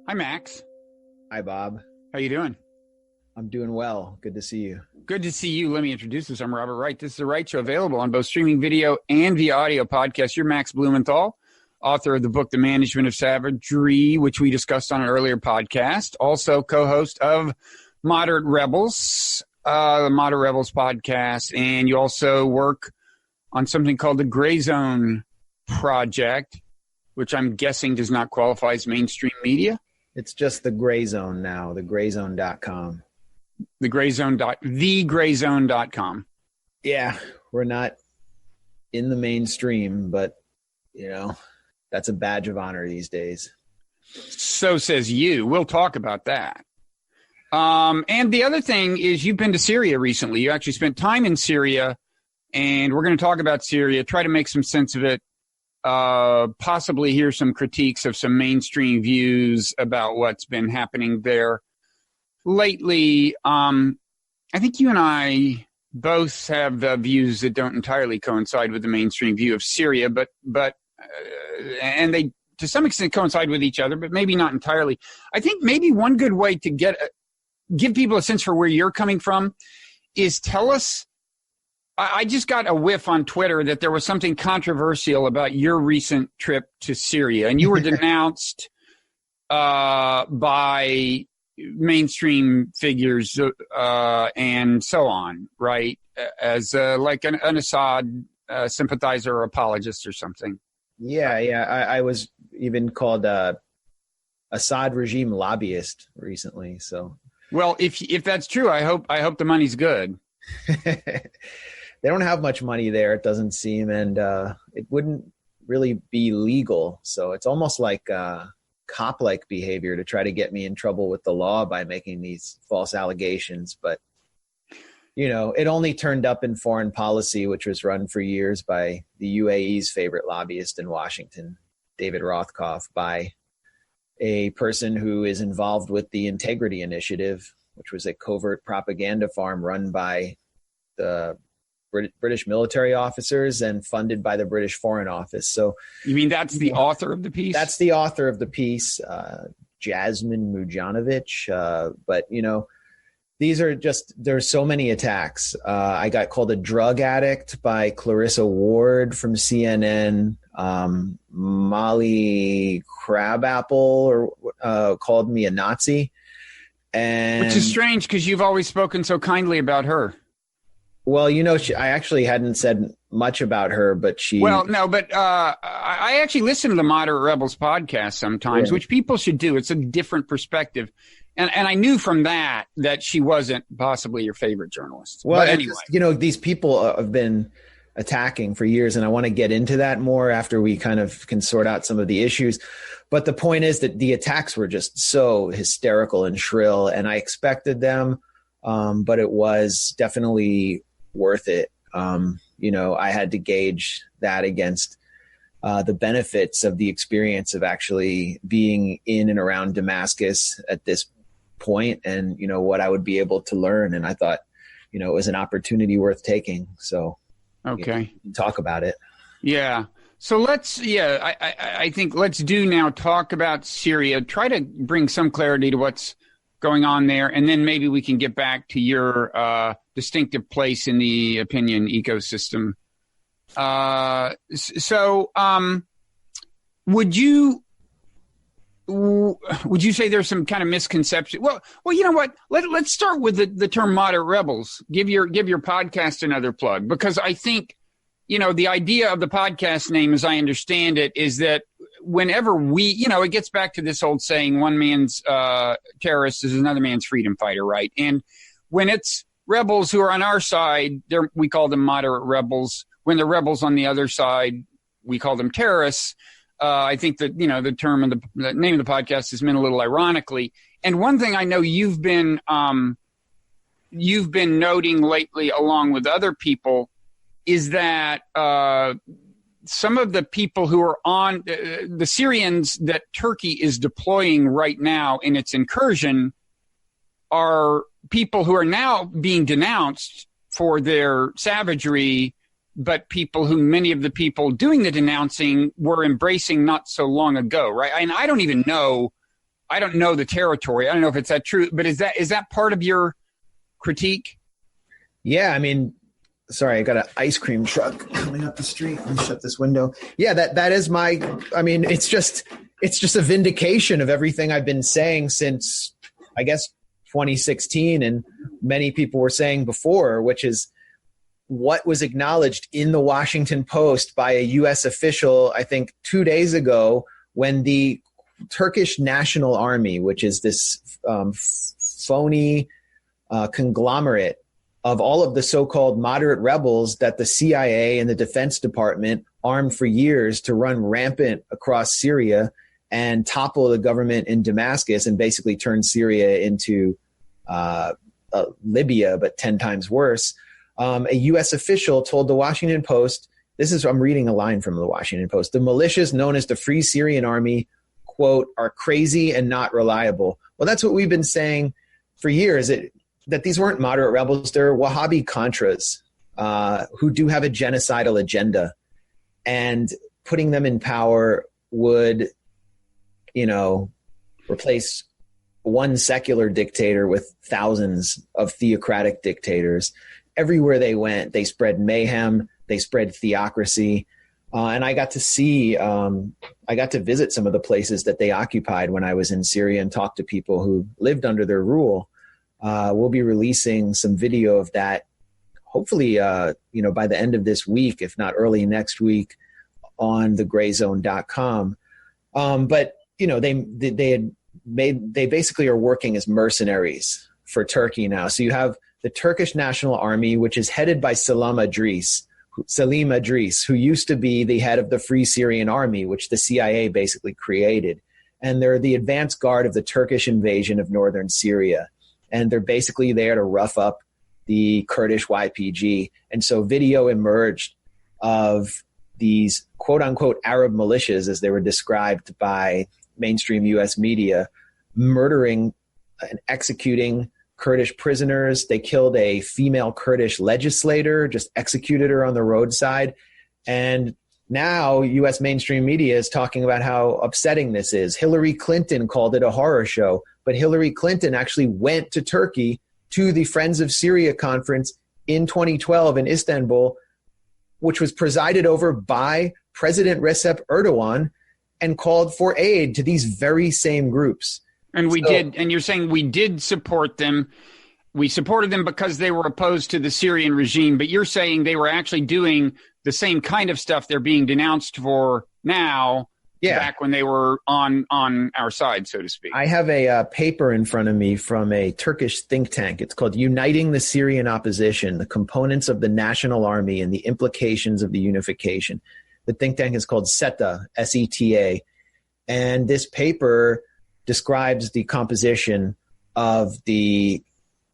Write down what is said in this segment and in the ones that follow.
Hi, Max. Hi, Bob. How you doing? I'm doing well. Good to see you. Good to see you. Let me introduce this. I'm Robert Wright. This is The Wright Show, available on both streaming video and via audio podcast. You're Max Blumenthal, author of the book, The Management of Savagery, which we discussed on an earlier podcast. Also co-host of Moderate Rebels, the Moderate Rebels podcast. And you also work on something called the Gray Zone Project, which I'm guessing does not qualify as mainstream media. It's just the Gray Zone now, thegrayzone.com. Thegrayzone.com. Yeah, we're not in the mainstream, but, that's a badge of honor these days. So says you. We'll talk about that. And the other thing is you've been to Syria recently. You actually spent time in Syria, and we're going to talk about Syria, try to make some sense of it. Possibly hear some critiques of some mainstream views about what's been happening there lately. I think you and I both have views that don't entirely coincide with the mainstream view of Syria, but and they to some extent coincide with each other, but maybe not entirely. I think maybe one good way to give people a sense for where you're coming from is tell us. I just got a whiff on Twitter that there was something controversial about your recent trip to Syria, and you were denounced by mainstream figures and so on, right? As like an Assad sympathizer or apologist or something. Yeah. I was even called Assad regime lobbyist recently. So, well, if that's true, I hope the money's good. They don't have much money there, it doesn't seem, and it wouldn't really be legal. So it's almost like cop-like behavior to try to get me in trouble with the law by making these false allegations. But, it only turned up in foreign policy, which was run for years by the UAE's favorite lobbyist in Washington, David Rothkopf, by a person who is involved with the Integrity Initiative, which was a covert propaganda farm run by the British military officers and funded by the British Foreign Office. So you mean that's the author of the piece? That's the author of the piece, Jasmine Mujanovic. But, these are there's so many attacks. I got called a drug addict by Clarissa Ward from CNN. Molly Crabapple called me a Nazi. Which is strange because you've always spoken so kindly about her. Well, I actually hadn't said much about her, but she... Well, no, but I actually listen to the Moderate Rebels podcast sometimes, yeah, which people should do. It's a different perspective. And I knew from that she wasn't possibly your favorite journalist. Well, but anyway. These people have been attacking for years, and I want to get into that more after we kind of can sort out some of the issues. But the point is that the attacks were just so hysterical and shrill, and I expected them, but it was definitely worth it. I had to gauge that against the benefits of the experience of actually being in and around Damascus at this point, and what I would be able to learn. And I thought, it was an opportunity worth taking. So, okay, talk about it. Yeah. So I think let's talk about Syria. Try to bring some clarity to what's going on there, and then maybe we can get back to your distinctive place in the opinion ecosystem. Would you say there's some kind of misconception? Well, you know what? Let's start with the term moderate rebels. Give your podcast another plug, because I think, the idea of the podcast name, as I understand it, is that whenever it gets back to this old saying, one man's terrorist is another man's freedom fighter, right? And when it's rebels who are on our side, we call them moderate rebels. When the rebels on the other side, we call them terrorists. I think that, the term and the name of the podcast is meant a little ironically. And one thing I know you've been noting lately, along with other people, is that some of the people who are on the Syrians that Turkey is deploying right now in its incursion are people who are now being denounced for their savagery but many of the people doing the denouncing were embracing not so long ago, right? And I don't even know, I don't know the territory. I don't know if it's that true, but is that part of your critique? Yeah, I mean, sorry, I got an ice cream truck coming up the street. Let me shut this window. Yeah, that is it's just a vindication of everything I've been saying since, I guess, 2016, and many people were saying before, which is what was acknowledged in the Washington Post by a U.S. official, I think 2 days ago, when the Turkish National Army, which is this phony conglomerate of all of the so-called moderate rebels that the CIA and the Defense Department armed for years to run rampant across Syria and topple the government in Damascus and basically turn Syria into Libya, but 10 times worse. A U.S. official told the Washington Post, I'm reading a line from the Washington Post, the militias known as the Free Syrian Army, quote, are crazy and not reliable. Well, that's what we've been saying for years, that these weren't moderate rebels. They're Wahhabi Contras who do have a genocidal agenda. And putting them in power would, replace one secular dictator with thousands of theocratic dictators. Everywhere they went, they spread mayhem, they spread theocracy. And I got to visit some of the places that they occupied when I was in Syria and talk to people who lived under their rule. We'll be releasing some video of that, hopefully, by the end of this week, if not early next week, on thegrayzone.com. But they basically are working as mercenaries for Turkey now. So you have the Turkish National Army, which is headed by Salim Idris, who used to be the head of the Free Syrian Army, which the CIA basically created. And they're the advance guard of the Turkish invasion of northern Syria. And they're basically there to rough up the Kurdish YPG. And so video emerged of these quote-unquote Arab militias, as they were described by mainstream U.S. media, murdering and executing Kurdish prisoners. They killed a female Kurdish legislator, just executed her on the roadside. And now U.S. mainstream media is talking about how upsetting this is. Hillary Clinton called it a horror show, but Hillary Clinton actually went to Turkey to the Friends of Syria conference in 2012 in Istanbul, which was presided over by President Recep Erdogan, and called for aid to these very same groups. And and you're saying we did support them. We supported them because they were opposed to the Syrian regime, but you're saying they were actually doing the same kind of stuff they're being denounced for now, back when they were on our side, so to speak. I have a paper in front of me from a Turkish think tank. It's called Uniting the Syrian Opposition, the Components of the National Army and the Implications of the Unification. The think tank is called SETA, S-E-T-A. And this paper describes the composition of the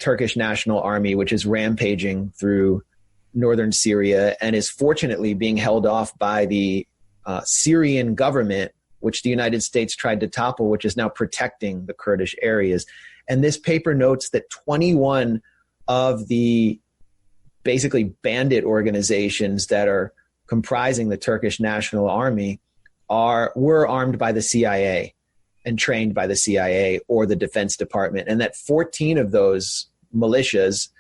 Turkish National Army, which is rampaging through northern Syria and is fortunately being held off by the Syrian government, which the United States tried to topple, which is now protecting the Kurdish areas. And this paper notes that 21 of the basically bandit organizations that are comprising the Turkish National Army were armed by the CIA and trained by the CIA or the Defense Department, and that 14 of those militias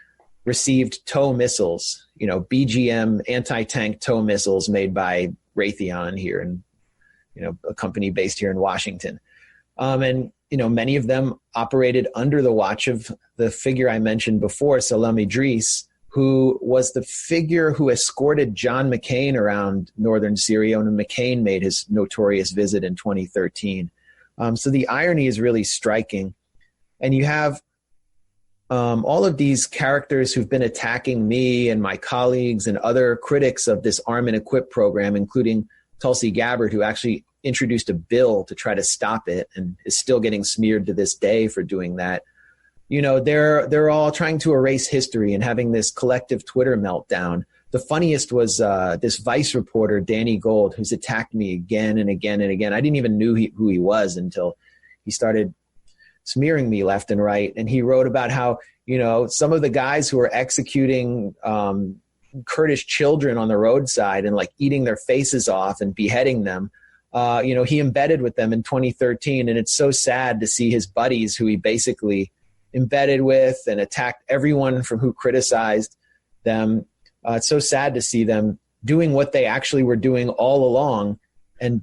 received TOW missiles, BGM anti-tank TOW missiles made by Raytheon here, and a company based here in Washington. And many of them operated under the watch of the figure I mentioned before, Salim Idris, who was the figure who escorted John McCain around northern Syria when McCain made his notorious visit in 2013. So the irony is really striking. And you have all of these characters who've been attacking me and my colleagues and other critics of this Arm and Equip program, including Tulsi Gabbard, who actually introduced a bill to try to stop it and is still getting smeared to this day for doing that. They're all trying to erase history and having this collective Twitter meltdown. The funniest was this Vice reporter, Danny Gold, who's attacked me again and again and again. I didn't even know who he was until he started smearing me left and right. And he wrote about how, some of the guys who are executing Kurdish children on the roadside and like eating their faces off and beheading them. He embedded with them in 2013, and it's so sad to see his buddies who he basically embedded with and attacked everyone from who criticized them. It's so sad to see them doing what they actually were doing all along,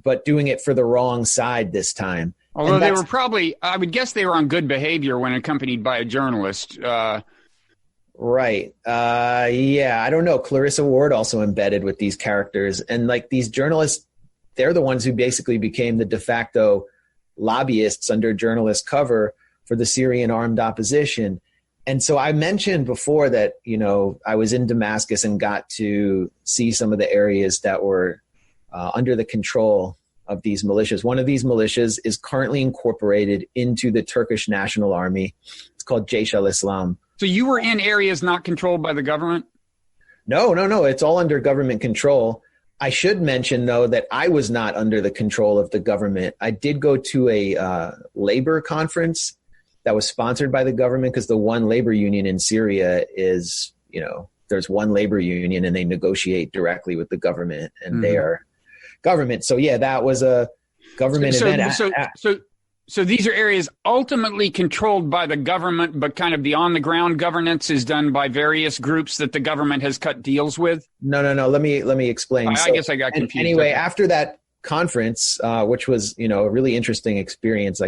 but doing it for the wrong side this time. Although they were probably, I would guess they were on good behavior when accompanied by a journalist. Right. Yeah, I don't know. Clarissa Ward also embedded with these characters. And like these journalists, they're the ones who basically became the de facto lobbyists under journalist cover for the Syrian armed opposition. And so I mentioned before that, I was in Damascus and got to see some of the areas that were under the control of these militias. One of these militias is currently incorporated into the Turkish National Army. It's called Jaish al-Islam. So you were in areas not controlled by the government? No. It's all under government control. I should mention, though, that I was not under the control of the government. I did go to a labor conference that was sponsored by the government, because the one labor union in Syria is, there's one labor union and they negotiate directly with the government, and they are government. So, yeah, that was a government event. So these are areas ultimately controlled by the government, but kind of the on-the-ground governance is done by various groups that the government has cut deals with? No. Let me explain. I guess I got confused. Anyway, after that conference, which was, a really interesting experience,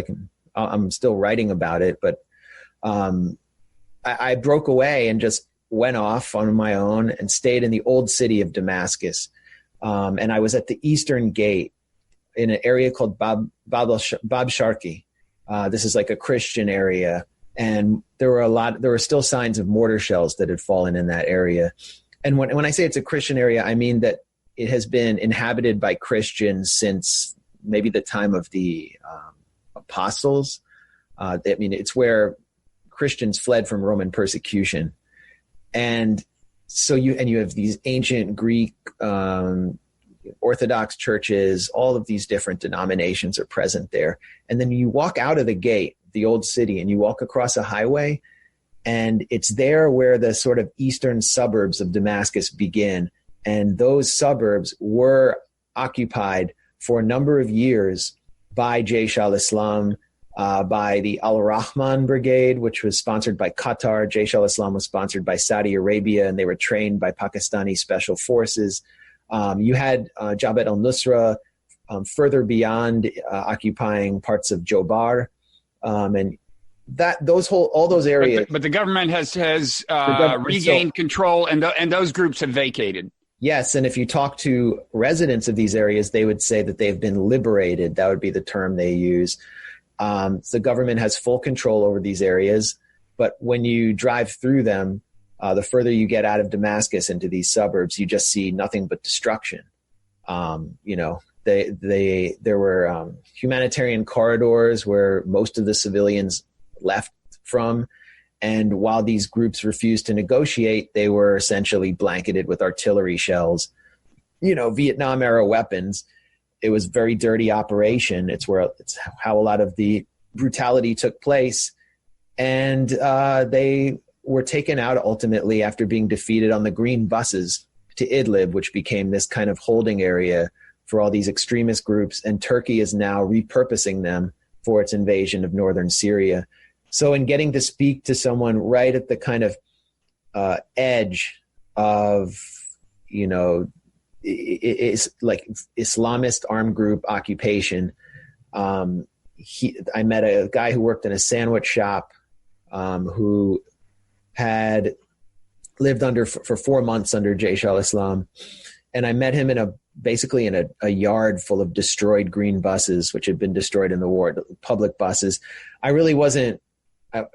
I'm still writing about it, but I broke away and just went off on my own and stayed in the old city of Damascus. And I was at the Eastern Gate in an area called Bab Sharki. This is like a Christian area. And there were still signs of mortar shells that had fallen in that area. And when I say it's a Christian area, I mean that it has been inhabited by Christians since maybe the time of the apostles. It's where Christians fled from Roman persecution. And so you have these ancient Greek Orthodox churches, all of these different denominations are present there. And then you walk out of the gate, the old city, and you walk across a highway, and it's there where the sort of eastern suburbs of Damascus begin. And those suburbs were occupied for a number of years by Jaish al-Islam, by the Al-Rahman Brigade, which was sponsored by Qatar. Jaish al-Islam was sponsored by Saudi Arabia, and they were trained by Pakistani special forces. You had Jabhat al-Nusra further beyond, occupying parts of Jobar, and all those areas. But the government has regained control, and those groups have vacated. Yes, and if you talk to residents of these areas, they would say that they've been liberated. That would be the term they use. The government has full control over these areas, but when you drive through them, the further you get out of Damascus into these suburbs, you just see nothing but destruction. There were humanitarian corridors where most of the civilians left from. And while these groups refused to negotiate, they were essentially blanketed with artillery shells, Vietnam era weapons. It was a very dirty operation. It's how a lot of the brutality took place. And they were taken out ultimately after being defeated on the green buses to Idlib, which became this kind of holding area for all these extremist groups. And Turkey is now repurposing them for its invasion of northern Syria. So in getting to speak to someone right at the kind of edge of, it's like Islamist armed group occupation, I met a guy who worked in a sandwich shop who had lived for 4 months under Jaish al-Islam. And I met him basically in a yard full of destroyed green buses, which had been destroyed in the war, public buses. I really wasn't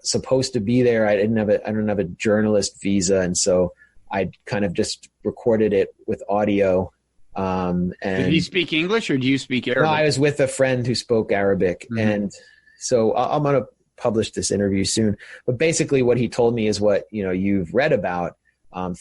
supposed to be there. I don't have a journalist visa. And so I kind of just recorded it with audio. And did he speak English or do you speak Arabic? No, I was with a friend who spoke Arabic. Mm-hmm. And so I'm going to publish this interview soon. But basically what he told me is what, you've read about,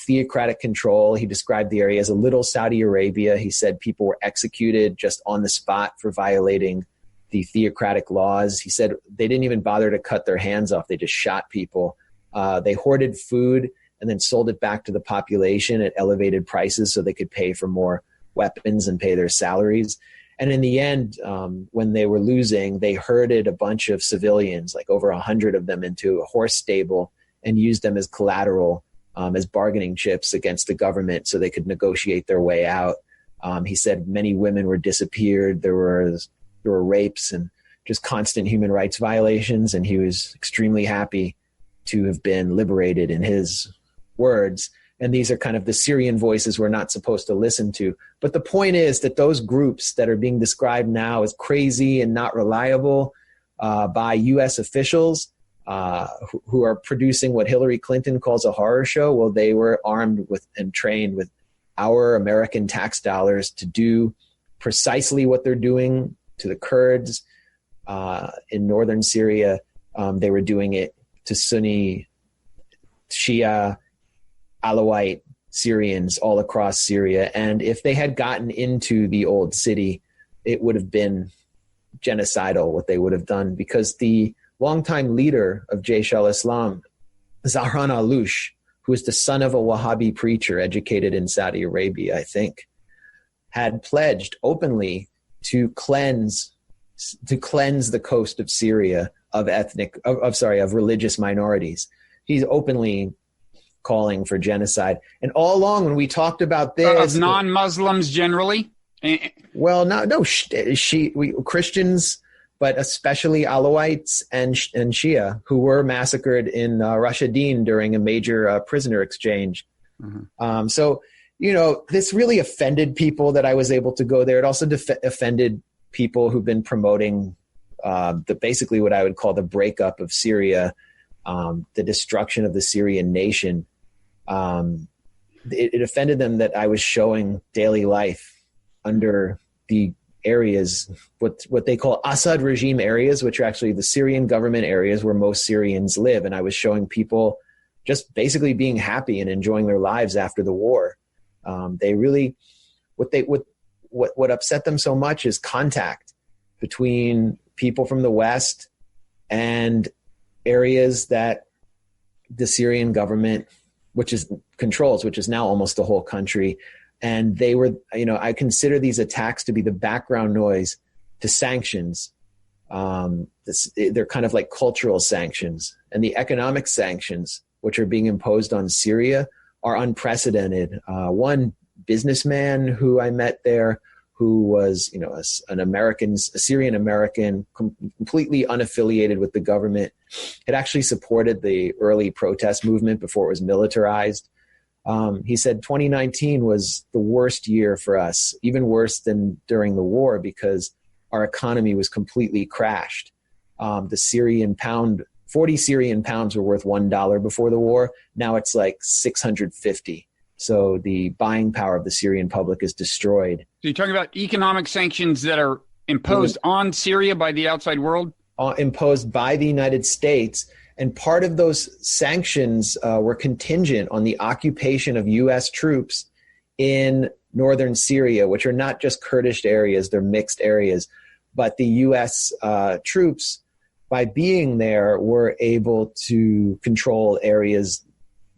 theocratic control. He described the area as a little Saudi Arabia. He said people were executed just on the spot for violating the theocratic laws. He said they didn't even bother to cut their hands off. They just shot people. They hoarded food and then sold it back to the population at elevated prices so they could pay for more weapons and pay their salaries. And in the end, when they were losing, they herded a bunch of civilians, like over 100 of them, into a horse stable and used them as collateral, as bargaining chips against the government so they could negotiate their way out. He said many women were disappeared. There were rapes and just constant human rights violations. And he was extremely happy to have been liberated, in his words. And these are kind of the Syrian voices we're not supposed to listen to. But the point is that those groups that are being described now as crazy and not reliable by U.S. officials who are producing what Hillary Clinton calls a horror show, well, they were armed with and trained with our American tax dollars to do precisely what they're doing to the Kurds in northern Syria. They were doing it to Sunni, Shia, Alawite Syrians all across Syria. And if they had gotten into the old city, it would have been genocidal what they would have done, because the longtime leader of Jaish al-Islam, Zahran al-Lush, who is the son of a Wahhabi preacher educated in Saudi Arabia, I think, had pledged openly to cleanse the coast of Syria of religious minorities. He's openly calling for genocide. And all along when we talked about this, of non-Muslims generally? Christians, but especially Alawites and Shia, who were massacred in Rashidin during a major prisoner exchange. Mm-hmm. So, this really offended people that I was able to go there. It also offended people who've been promoting basically what I would call the breakup of Syria, the destruction of the Syrian nation. It offended them that I was showing daily life under the areas, what they call Assad regime areas, which are actually the Syrian government areas where most Syrians live. And I was showing people just basically being happy and enjoying their lives after the war. They really, what upset them so much is contact between people from the West and areas that the Syrian government, which is now almost the whole country. And they were, I consider these attacks to be the background noise to sanctions. They're kind of like cultural sanctions, and the economic sanctions, which are being imposed on Syria, are unprecedented. One businessman who I met there, who was, a Syrian American, completely unaffiliated with the government, had actually supported the early protest movement before it was militarized. He said 2019 was the worst year for us, even worse than during the war, because our economy was completely crashed. The Syrian pound, 40 Syrian pounds were worth $1 before the war. Now it's like 650. So the buying power of the Syrian public is destroyed. So you're talking about economic sanctions that are imposed on Syria by the outside world? Imposed by the United States. And part of those sanctions were contingent on the occupation of U.S. troops in northern Syria, which are not just Kurdish areas, they're mixed areas. But the U.S. Troops, by being there, were able to control areas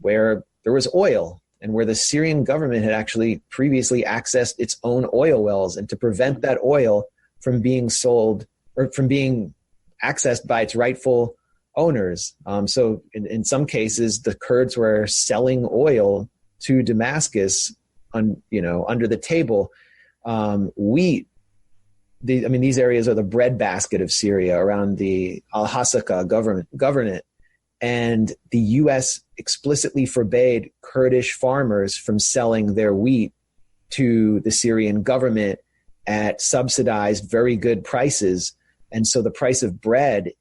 where there was oil and where the Syrian government had actually previously accessed its own oil wells, and to prevent that oil from being sold or from being accessed by its rightful owners. So in some cases, the Kurds were selling oil to Damascus under the table. Wheat. These areas are the breadbasket of Syria around the Al-Hasaka governorate. And the U.S. explicitly forbade Kurdish farmers from selling their wheat to the Syrian government at subsidized, very good prices. And so the price of bread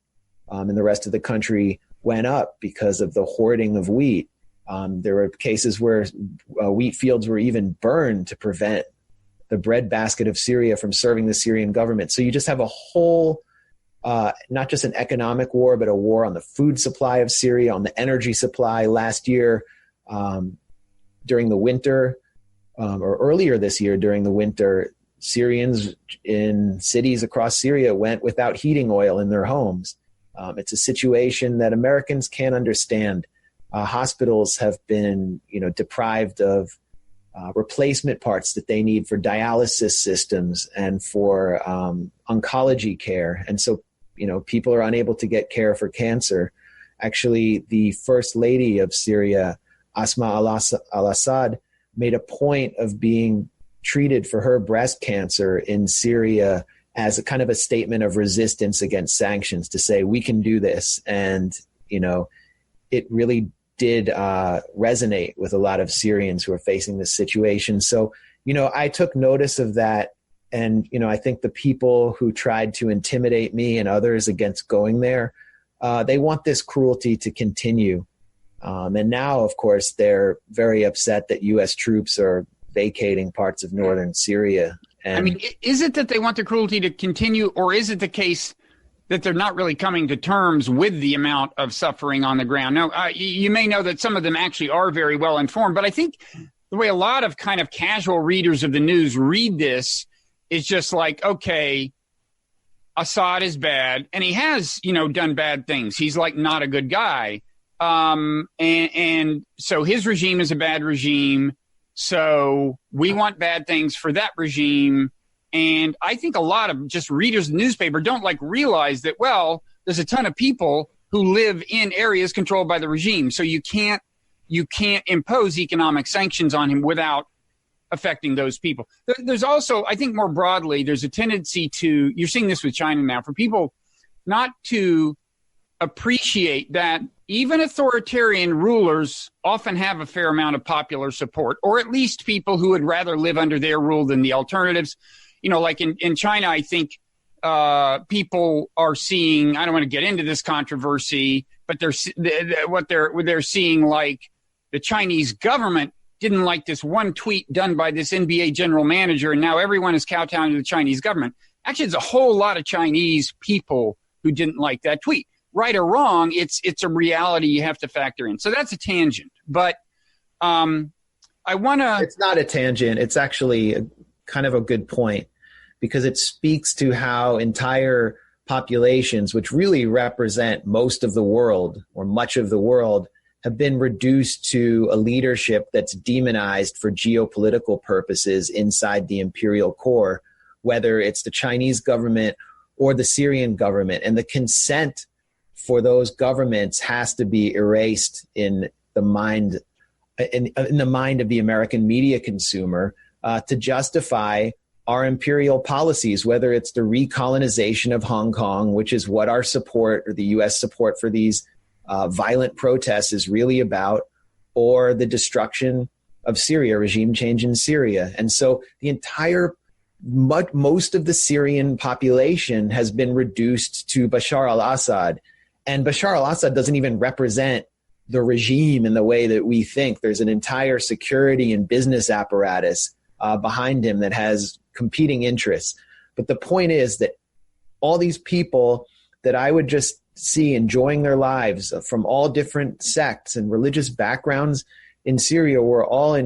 in the rest of the country went up because of the hoarding of wheat. There were cases where wheat fields were even burned to prevent the breadbasket of Syria from serving the Syrian government. So you just have a whole, not just an economic war, but a war on the food supply of Syria, on the energy supply. Last year, during the winter, or earlier this year during the winter, Syrians in cities across Syria went without heating oil in their homes. It's a situation that Americans can't understand. Hospitals have been, deprived of replacement parts that they need for dialysis systems and for oncology care. And so, people are unable to get care for cancer. Actually, the first lady of Syria, Asma al-Assad, made a point of being treated for her breast cancer in Syria as a kind of a statement of resistance against sanctions, to say, we can do this. And, it really did resonate with a lot of Syrians who are facing this situation. So, I took notice of that. And, I think the people who tried to intimidate me and others against going there, they want this cruelty to continue. And now, of course, they're very upset that U.S. troops are vacating parts of northern Syria. And is it that they want the cruelty to continue, or is it the case that they're not really coming to terms with the amount of suffering on the ground? Now, you may know that some of them actually are very well informed, but I think the way a lot of kind of casual readers of the news read this is just like, okay, Assad is bad, and he has, done bad things. He's like not a good guy. And so his regime is a bad regime. So we want bad things for that regime. And I think a lot of just readers of the newspaper don't realize that, well, there's a ton of people who live in areas controlled by the regime. So you can't impose economic sanctions on him without affecting those people. There's also, I think more broadly, there's a tendency to, you're seeing this with China now, for people not to appreciate that even authoritarian rulers often have a fair amount of popular support, or at least people who would rather live under their rule than the alternatives. Like in China, I think people are seeing, I don't want to get into this controversy, but they're seeing, like, the Chinese government didn't like this one tweet done by this NBA general manager, and now everyone is kowtowing to the Chinese government. Actually, there's a whole lot of Chinese people who didn't like that tweet. Right or wrong, it's a reality you have to factor in. So that's a tangent. But I want to... It's not a tangent. It's actually kind of a good point, because it speaks to how entire populations, which really represent most of the world or much of the world, have been reduced to a leadership that's demonized for geopolitical purposes inside the imperial core, whether it's the Chinese government or the Syrian government. And the consent for those governments has to be erased in the mind of the American media consumer to justify our imperial policies, whether it's the recolonization of Hong Kong, which is what our support, or the U.S. support for these violent protests is really about, or the destruction of Syria, regime change in Syria. And so the most of the Syrian population has been reduced to Bashar al-Assad. And Bashar al-Assad doesn't even represent the regime in the way that we think. There's an entire security and business apparatus behind him that has competing interests. But the point is that all these people that I would just see enjoying their lives from all different sects and religious backgrounds in Syria were all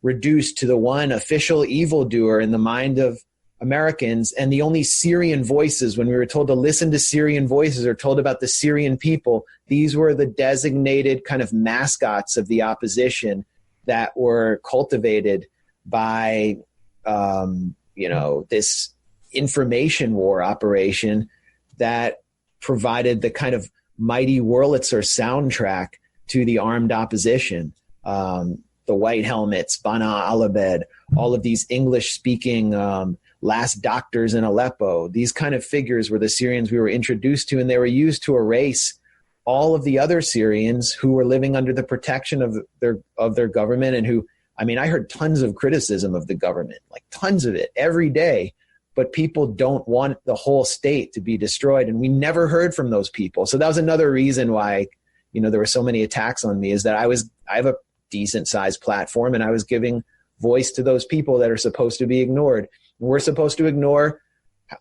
reduced to the one official evildoer in the mind of Americans. And the only Syrian voices, when we were told to listen to Syrian voices or told about the Syrian people, these were the designated kind of mascots of the opposition that were cultivated by, this information war operation that provided the kind of mighty Wurlitzer soundtrack to the armed opposition. The White Helmets, Bana Alabed, all of these English-speaking last doctors in Aleppo, these kind of figures were the Syrians we were introduced to, and they were used to erase all of the other Syrians who were living under the protection of their government, and who, I heard tons of criticism of the government, like tons of it every day, but people don't want the whole state to be destroyed, and we never heard from those people. So that was another reason why, there were so many attacks on me, is that I have a decent sized platform, and I was giving voice to those people that are supposed to be ignored. We're supposed to ignore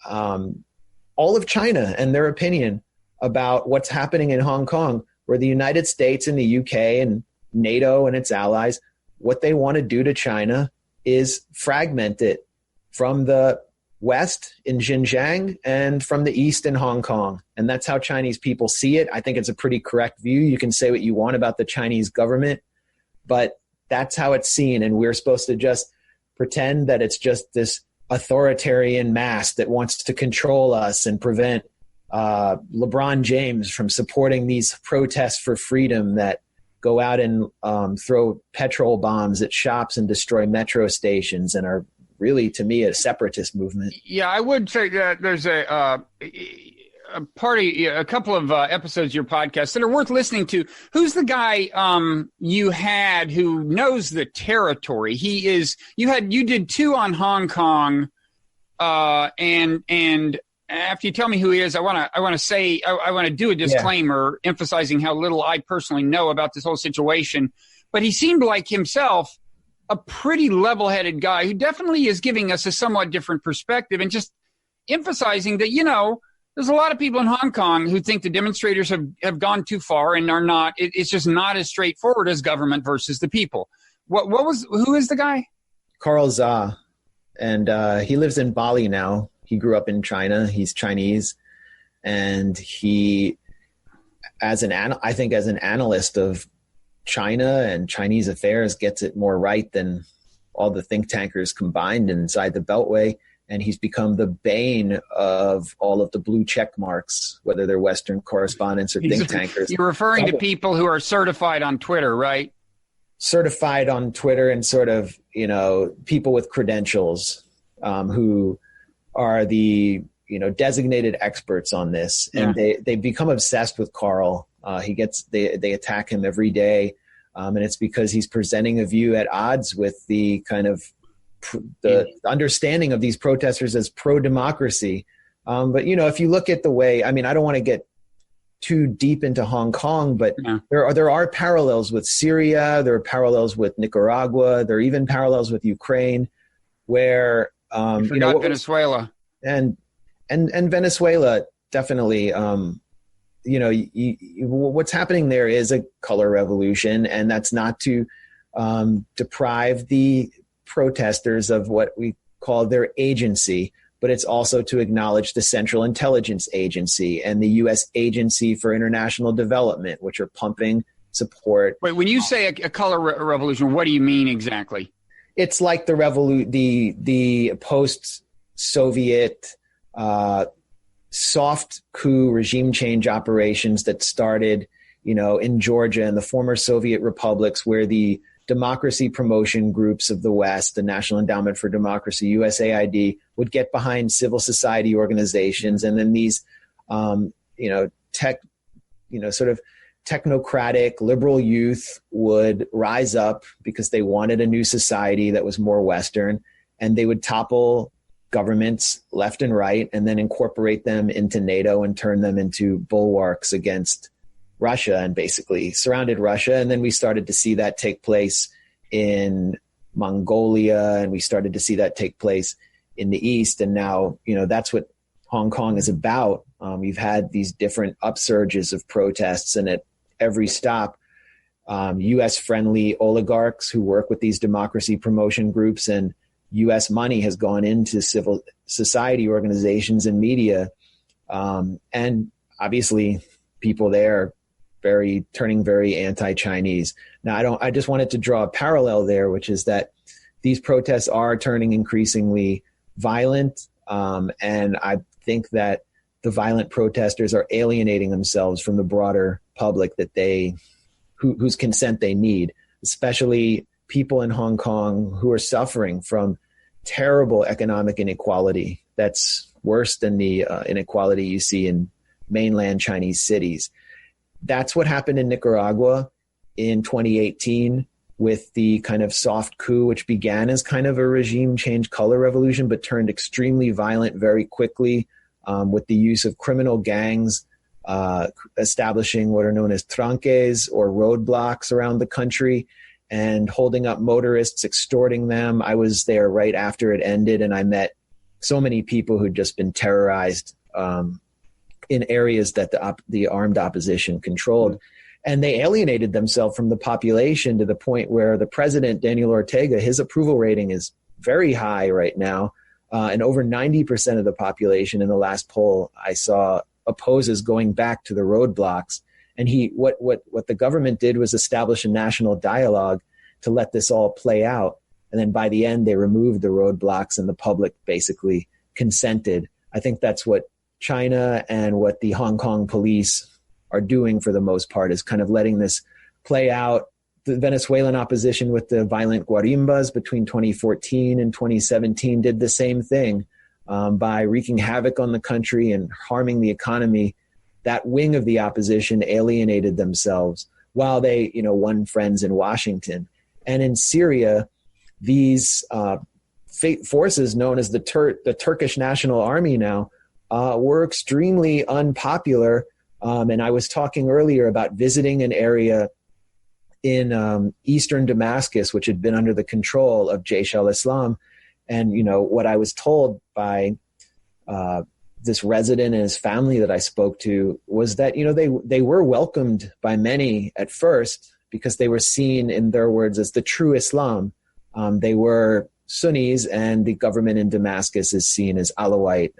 all of China and their opinion about what's happening in Hong Kong, where the United States and the UK and NATO and its allies, what they want to do to China is fragment it from the west in Xinjiang and from the east in Hong Kong. And that's how Chinese people see it. I think it's a pretty correct view. You can say what you want about the Chinese government, but that's how it's seen. And we're supposed to just pretend that it's just this authoritarian mass that wants to control us and prevent LeBron James from supporting these protests for freedom that go out and throw petrol bombs at shops and destroy metro stations and are really, to me, a separatist movement. Yeah, I would say that there's a couple of episodes of your podcast that are worth listening to. Who's the guy you had who knows the territory? You did 2 on Hong Kong, and after you tell me who he is, I want to do a disclaimer emphasizing how little I personally know about this whole situation. But he seemed like himself a pretty level-headed guy who definitely is giving us a somewhat different perspective and just emphasizing that, there's a lot of people in Hong Kong who think the demonstrators have gone too far and are not. It's just not as straightforward as government versus the people. Who is the guy? Carl Zha, and he lives in Bali now. He grew up in China. He's Chinese, and he, as an analyst of China and Chinese affairs, gets it more right than all the think tankers combined inside the Beltway. And he's become the bane of all of the blue check marks, whether they're Western correspondents or think tankers. You're referring to people who are certified on Twitter, right? Certified on Twitter and sort of, people with credentials who are the, designated experts on this. And they become obsessed with Carl. They attack him every day. And it's because he's presenting a view at odds with the kind of the understanding of these protesters as pro-democracy. But, if you look at the way, I don't want to get too deep into Hong Kong, but there are parallels with Syria. There are parallels with Nicaragua. There are even parallels with Ukraine where, Venezuela and Venezuela definitely, what's happening there is a color revolution, and that's not to deprive the protesters of what we call their agency, but it's also to acknowledge the Central Intelligence Agency and the U.S. Agency for International Development, which are pumping support. Wait, when you say a color revolution, what do you mean exactly? It's like the post-Soviet soft coup regime change operations that started, in Georgia and the former Soviet republics, where the democracy promotion groups of the West, the National Endowment for Democracy, USAID, would get behind civil society organizations. And then these, sort of technocratic liberal youth would rise up because they wanted a new society that was more Western, and they would topple governments left and right and then incorporate them into NATO and turn them into bulwarks against Russia, and basically surrounded Russia. And then we started to see that take place in Mongolia, and we started to see that take place in the East. And now, that's what Hong Kong is about. You've had these different upsurges of protests, and at every stop, U.S. friendly oligarchs who work with these democracy promotion groups, and U.S. money has gone into civil society organizations and media. And obviously people there turning very anti-Chinese. Now, I just wanted to draw a parallel there, which is that these protests are turning increasingly violent. And I think that the violent protesters are alienating themselves from the broader public whose consent they need, especially people in Hong Kong who are suffering from terrible economic inequality that's worse than the inequality you see in mainland Chinese cities. That's what happened in Nicaragua in 2018 with the kind of soft coup, which began as kind of a regime change color revolution, but turned extremely violent very quickly with the use of criminal gangs establishing what are known as tranques, or roadblocks around the country, and holding up motorists, extorting them. I was there right after it ended, and I met so many people who'd just been terrorized in areas that the armed opposition controlled. And they alienated themselves from the population to the point where the president, Daniel Ortega, his approval rating is very high right now. and over 90% of the population in the last poll I saw opposes going back to the roadblocks. And what the government did was establish a national dialogue to let this all play out. And then by the end, they removed the roadblocks and the public basically consented. I think that's what China and what the Hong Kong police are doing for the most part, is kind of letting this play out. The Venezuelan opposition with the violent guarimbas between 2014 and 2017 did the same thing by wreaking havoc on the country and harming the economy. That wing of the opposition alienated themselves while they, won friends in Washington. And in Syria, these forces known as the Turkish National Army now were extremely unpopular. And I was talking earlier about visiting an area in eastern Damascus, which had been under the control of Jaish al-Islam. And, what I was told by this resident and his family that I spoke to was that, they were welcomed by many at first because they were seen, in their words, as the true Islam. They were Sunnis, and the government in Damascus is seen as Alawite.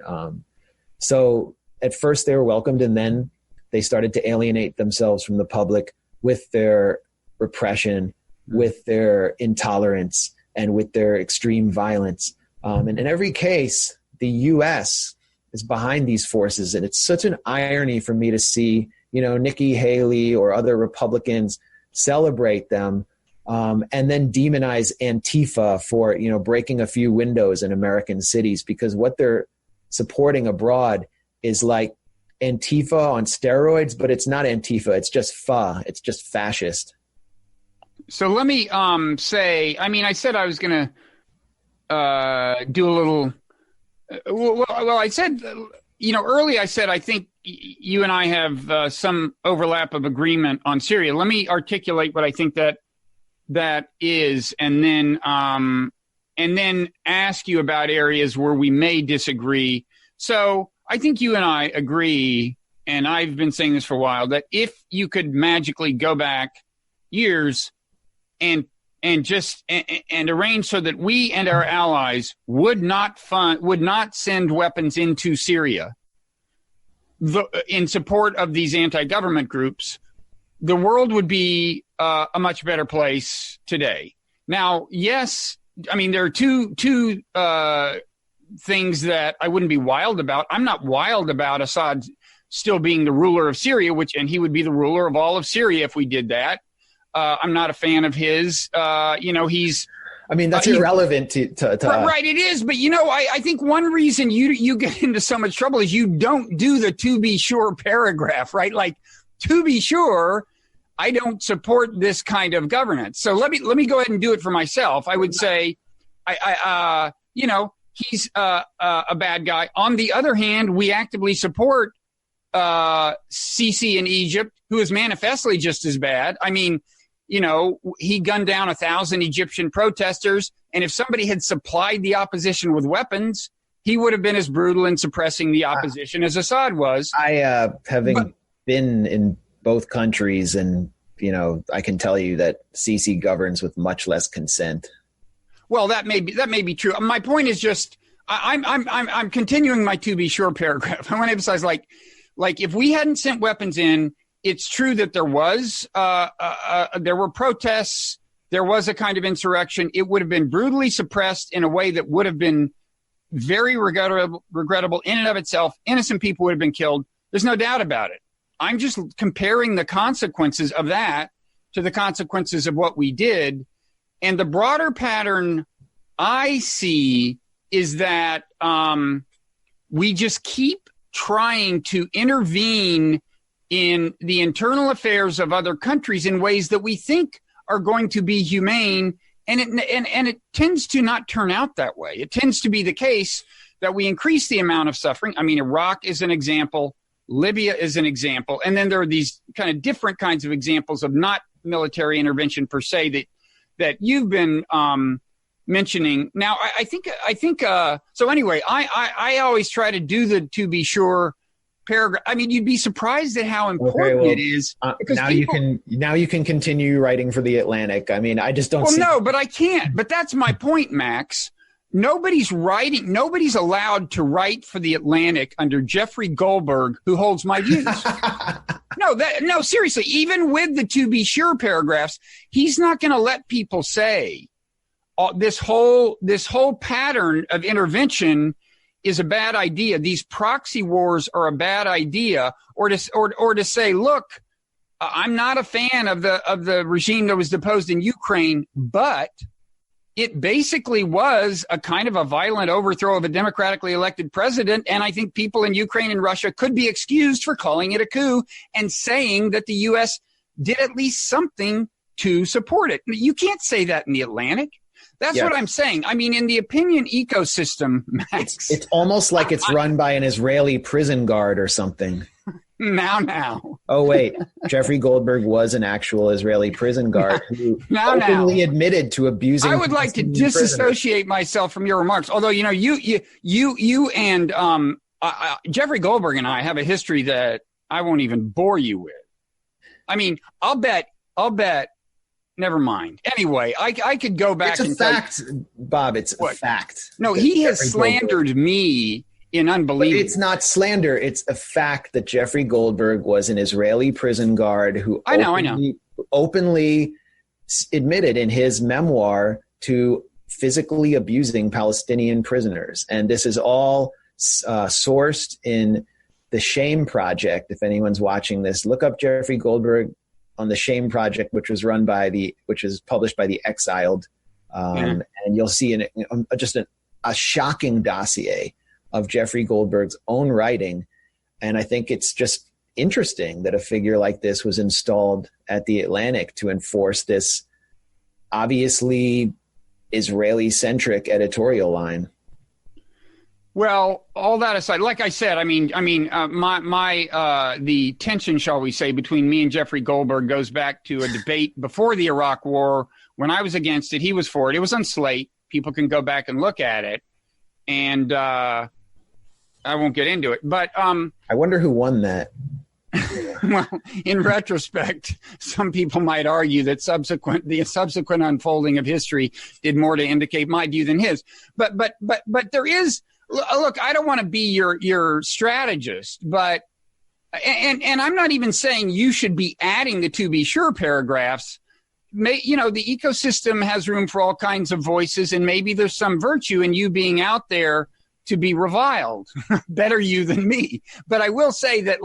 So at first they were welcomed, and then they started to alienate themselves from the public with their repression, with their intolerance, and with their extreme violence. And in every case, the U.S. is behind these forces. And it's such an irony for me to see, Nikki Haley or other Republicans celebrate them and then demonize Antifa for, breaking a few windows in American cities, because what they're supporting abroad is like Antifa on steroids, but it's not Antifa. It's just it's just fascist. So let me say, I said I was going to do a little, well, I said, early I said, I think you and I have some overlap of agreement on Syria. Let me articulate what I think that is, and then ask you about areas where we may disagree. So I think you and I agree, and I've been saying this for a while, that if you could magically go back years and arrange so that we and our allies would not send weapons into Syria in support of these anti-government groups, the world would be a much better place today. Now, yes, there are two things that I wouldn't be wild about. I'm not wild about Assad still being the ruler of Syria, and he would be the ruler of all of Syria if we did that. I'm not a fan of his. He's. That's irrelevant to right. It is, but I think one reason you get into so much trouble is you don't do the "to be sure" paragraph, right? Like, to be sure, I don't support this kind of governance. So let me go ahead and do it for myself. I would say, he's a bad guy. On the other hand, we actively support Sisi in Egypt, who is manifestly just as bad. He gunned down 1,000 Egyptian protesters, and if somebody had supplied the opposition with weapons, he would have been as brutal in suppressing the opposition as Assad was. Having been in both countries, and I can tell you that Sisi governs with much less consent. Well, that may be true. My point is just I'm continuing my "to be sure" paragraph. I want to emphasize, like if we hadn't sent weapons in, it's true that there were protests, there was a kind of insurrection. It would have been brutally suppressed in a way that would have been very regrettable in and of itself. Innocent people would have been killed. There's no doubt about it. I'm just comparing the consequences of that to the consequences of what we did. And the broader pattern I see is that we just keep trying to intervene in the internal affairs of other countries in ways that we think are going to be humane, and it tends to not turn out that way. It tends to be the case that we increase the amount of suffering. Iraq is an example, Libya is an example, and then there are these kind of different kinds of examples of not military intervention per se that you've been mentioning. Now, I think. So anyway, I always try to do the "to be sure" paragraph. You'd be surprised at how important it is. Now you can continue writing for the Atlantic. I just don't. Well, no, but I can't. But that's my point, Max. nobody's allowed to write for the Atlantic under Jeffrey Goldberg, who holds my views. No, seriously, even with the to be sure paragraphs, he's not going to let people say this whole pattern of intervention is a bad idea. These proxy wars are a bad idea, or to say, look, I'm not a fan of the regime that was deposed in Ukraine, but it basically was a kind of a violent overthrow of a democratically elected president. And I think people in Ukraine and Russia could be excused for calling it a coup and saying that the U.S. did at least something to support it. You can't say that in the Atlantic. That's what I'm saying. I mean, in the opinion ecosystem, Max, it's almost like it's run by an Israeli prison guard or something. Now. Oh, wait. Jeffrey Goldberg was an actual Israeli prison guard who openly admitted to abusing. I would like to disassociate myself from your remarks. Although, you and Jeffrey Goldberg and I have a history that I won't even bore you with. I mean, I'll bet. Never mind. Anyway, I could go back. It's a fact, Bob. It's a fact. No, he has slandered me in unbelievable. But it's not slander. It's a fact that Jeffrey Goldberg was an Israeli prison guard who openly admitted in his memoir to physically abusing Palestinian prisoners. And this is all sourced in the Shame Project. If anyone's watching this, look up Jeffrey Goldberg on the Shame Project, which is published by the Exiled. And you'll see a shocking dossier of Jeffrey Goldberg's own writing. And I think it's just interesting that a figure like this was installed at the Atlantic to enforce this obviously Israeli-centric editorial line. Well, all that aside, like I said, the tension, shall we say, between me and Jeffrey Goldberg goes back to a debate before the Iraq War. When I was against it, he was for it. It was on Slate. People can go back and look at it. And I won't get into it. But I wonder who won that. Well, in retrospect, some people might argue that the subsequent unfolding of history did more to indicate my view than his. But there is. Look, I don't want to be your strategist, but and I'm not even saying you should be adding the to be sure paragraphs. The ecosystem has room for all kinds of voices, and maybe there's some virtue in you being out there to be reviled. Better you than me. But I will say that,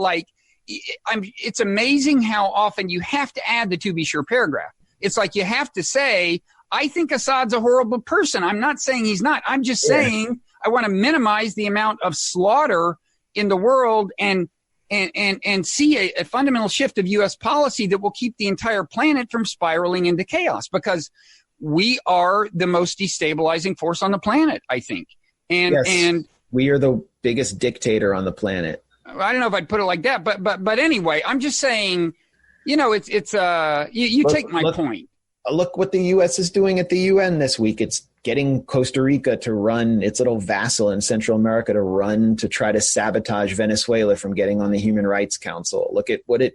it's amazing how often you have to add the to be sure paragraph. It's like you have to say, I think Assad's a horrible person. I'm not saying he's not. I'm just saying I want to minimize the amount of slaughter in the world and see a fundamental shift of U.S. policy that will keep the entire planet from spiraling into chaos, because we are the most destabilizing force on the planet, I think. And we are the biggest dictator on the planet. I don't know if I'd put it like that, but anyway, I'm just saying, you take my point. Look what the U.S. is doing at the UN this week. It's getting Costa Rica to run, its little vassal in Central America to try to sabotage Venezuela from getting on the Human Rights Council. Look at what it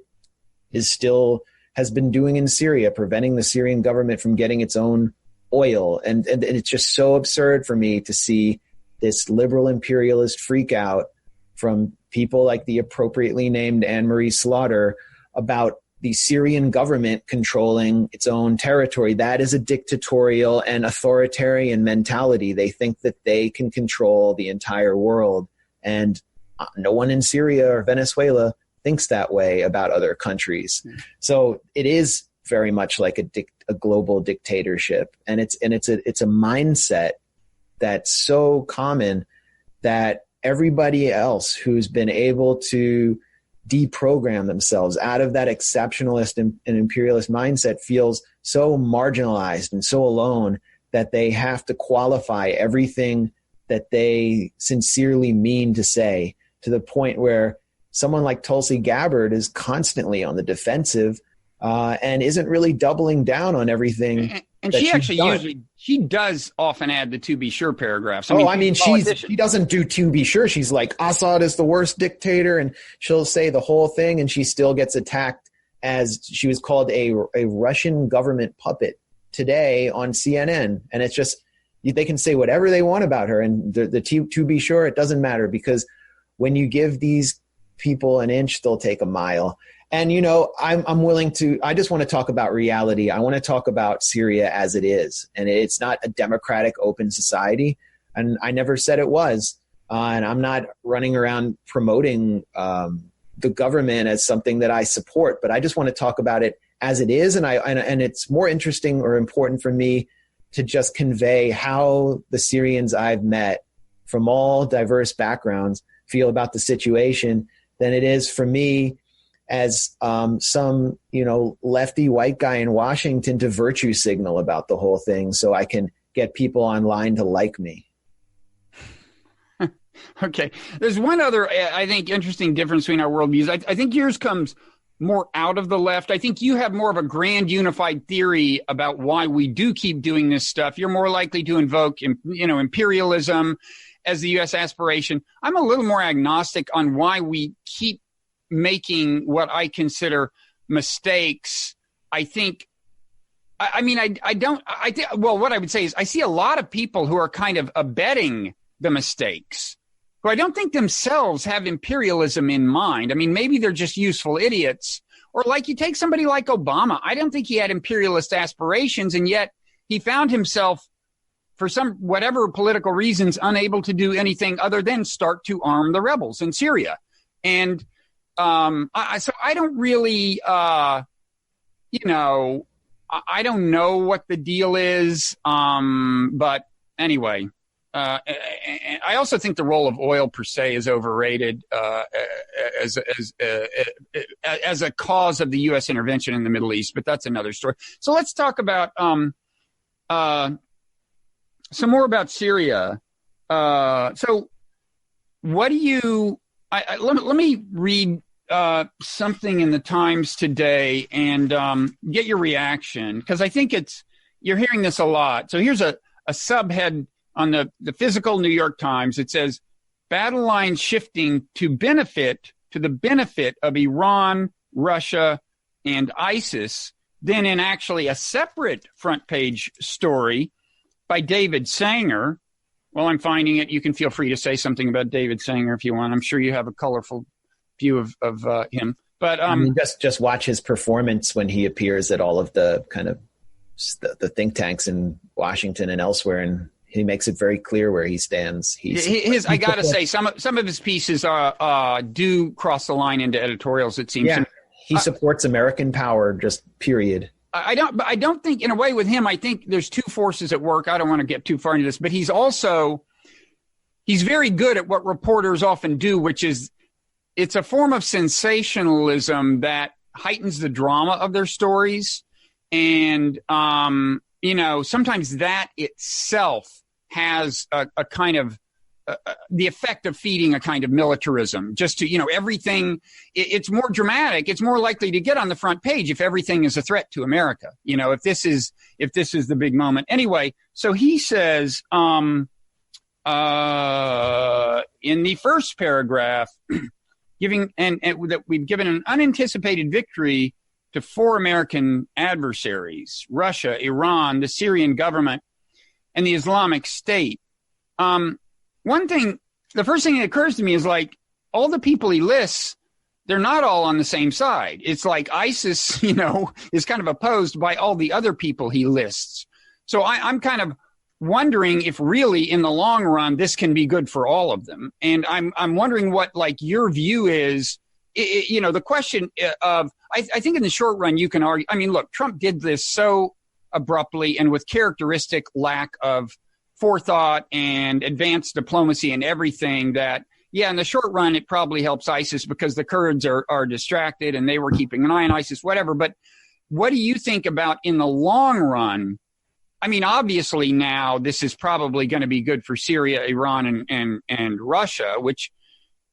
has been doing in Syria, preventing the Syrian government from getting its own oil. And it's just so absurd for me to see this liberal imperialist freak out from people like the appropriately named Anne-Marie Slaughter about the Syrian government controlling its own territory. That is a dictatorial and authoritarian mentality. They think that they can control the entire world. And no one in Syria or Venezuela thinks that way about other countries. So it is very much like a global dictatorship. And it's a mindset that's so common that everybody else who's been able to deprogram themselves out of that exceptionalist and imperialist mindset feels so marginalized and so alone that they have to qualify everything that they sincerely mean to say, to the point where someone like Tulsi Gabbard is constantly on the defensive and isn't really doubling down on everything. And she actually she does often add the to be sure paragraphs. She doesn't do to be sure. She's like, Assad is the worst dictator, and she'll say the whole thing, and she still gets attacked as she was called a Russian government puppet today on CNN. And it's just, they can say whatever they want about her. And to be sure, it doesn't matter, because when you give these people an inch, they'll take a mile. And, I'm willing to, I just want to talk about reality. I want to talk about Syria as it is. And it's not a democratic, open society. And I never said it was. And I'm not running around promoting the government as something that I support, but I just want to talk about it as it is. And it's more interesting or important for me to just convey how the Syrians I've met from all diverse backgrounds feel about the situation than it is for me as some, lefty white guy in Washington to virtue signal about the whole thing so I can get people online to like me. Okay. There's one other, I think, interesting difference between our worldviews. I think yours comes more out of the left. I think you have more of a grand unified theory about why we do keep doing this stuff. You're more likely to invoke, imperialism as the U.S. aspiration. I'm a little more agnostic on why we keep making what I consider mistakes. I think, what I would say is I see a lot of people who are kind of abetting the mistakes, who I don't think themselves have imperialism in mind. I mean, maybe they're just useful idiots. Or like you take somebody like Obama. I don't think he had imperialist aspirations, and yet he found himself, for some whatever political reasons, unable to do anything other than start to arm the rebels in Syria. And so I don't really, I don't know what the deal is. But anyway, I also think the role of oil per se is overrated as a cause of the U.S. intervention in the Middle East. But that's another story. So let's talk about some more about Syria. So what do you let me read something in the Times today and get your reaction, because I think you're hearing this a lot. So here's a subhead on the physical New York Times. It says, battle lines shifting to the benefit of Iran, Russia, and ISIS. Then in actually a separate front page story by David Sanger. Well, I'm finding it. You can feel free to say something about David Sanger if you want. I'm sure you have a colorful view of him. But just watch his performance when he appears at all of the kind of the think tanks in Washington and elsewhere, and he makes it very clear where he stands. I got to say, some of his pieces do cross the line into editorials, it seems. Yeah, he supports American power, just period. I don't think, in a way with him, I think there's two forces at work. I don't want to get too far into this, but he's very good at what reporters often do, which is it's a form of sensationalism that heightens the drama of their stories. And, sometimes that itself has a kind of the effect of feeding a kind of militarism, just to, everything. It's more dramatic. It's more likely to get on the front page if everything is a threat to America. If this is the big moment. Anyway, so he says in the first paragraph, that we've given an unanticipated victory to four American adversaries: Russia, Iran, the Syrian government, and the Islamic State. The first thing that occurs to me is like all the people he lists, they're not all on the same side. It's like ISIS, is kind of opposed by all the other people he lists. So I'm kind of wondering if really in the long run, this can be good for all of them. And I'm wondering what like your view is, the question of, I think in the short run, you can argue, look, Trump did this so abruptly and with characteristic lack of forethought and advanced diplomacy and everything that, in the short run, it probably helps ISIS because the Kurds are distracted and they were keeping an eye on ISIS, whatever. But what do you think about in the long run? Obviously now this is probably going to be good for Syria, Iran, and Russia, which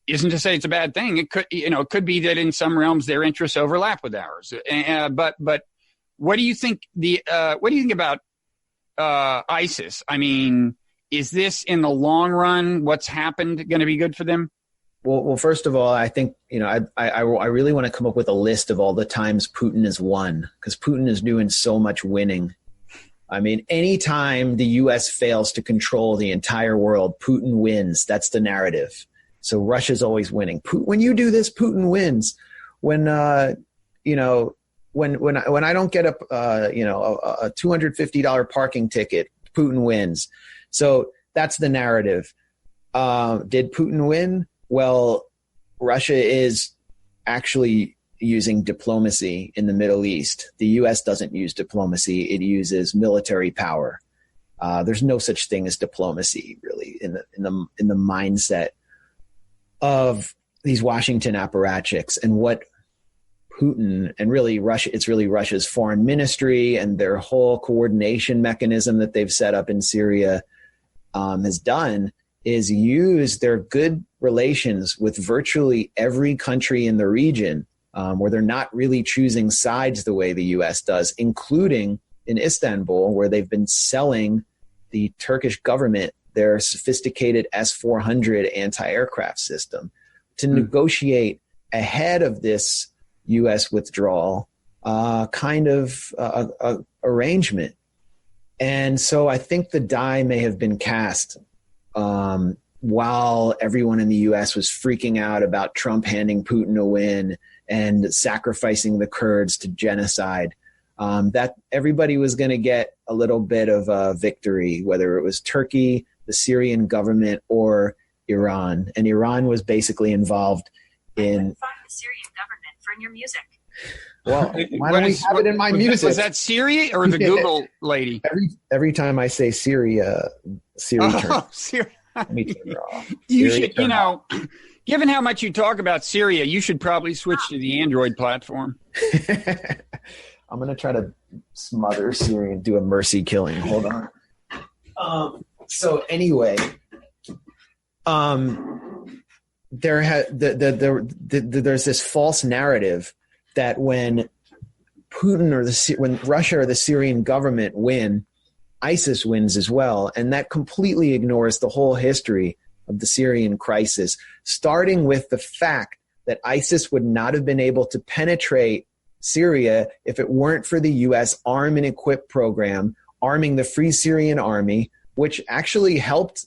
isn't to say it's a bad thing. It could be that in some realms their interests overlap with ours. But what do you think about ISIS? Is this in the long run, what's happened, going to be good for them? Well, first of all, I think, I really want to come up with a list of all the times Putin has won, because Putin is doing so much winning. I mean, anytime the U.S. fails to control the entire world, Putin wins. That's the narrative. So Russia's always winning. When you do this, Putin wins. When when I don't get a $250 parking ticket, Putin wins. So that's the narrative. Did Putin win? Well, Russia is actually using diplomacy in the Middle East. The U.S. doesn't use diplomacy. It uses military power. There's no such thing as diplomacy, really, in the mindset of these Washington apparatchiks. And what Putin and really Russia, it's really Russia's foreign ministry and their whole coordination mechanism that they've set up in Syria has done is use their good relations with virtually every country in the region, where they're not really choosing sides the way the U.S. does, including in Istanbul, where they've been selling the Turkish government their sophisticated S-400 anti-aircraft system to negotiate ahead of this U.S. withdrawal arrangement. And so I think the die may have been cast while everyone in the U.S. was freaking out about Trump handing Putin a win and sacrificing the Kurds to genocide, that everybody was going to get a little bit of a victory, whether it was Turkey, the Syrian government, or Iran. And Iran was basically involved in... Find the Syrian government for your music. Well, why don't we have it in my music? Was that Syria or the Google lady? Every time I say Syria, Siri turns. Syria. Let me turn her off. You Siri, should, given how much you talk about Syria, you should probably switch to the Android platform. I'm going to try to smother Siri and do a mercy killing. Hold on. So anyway, there's this false narrative that when Putin when Russia or the Syrian government win, ISIS wins as well. And that completely ignores the whole history of the Syrian crisis, starting with the fact that ISIS would not have been able to penetrate Syria if it weren't for the U.S. arm and equip program, arming the Free Syrian Army, which actually helped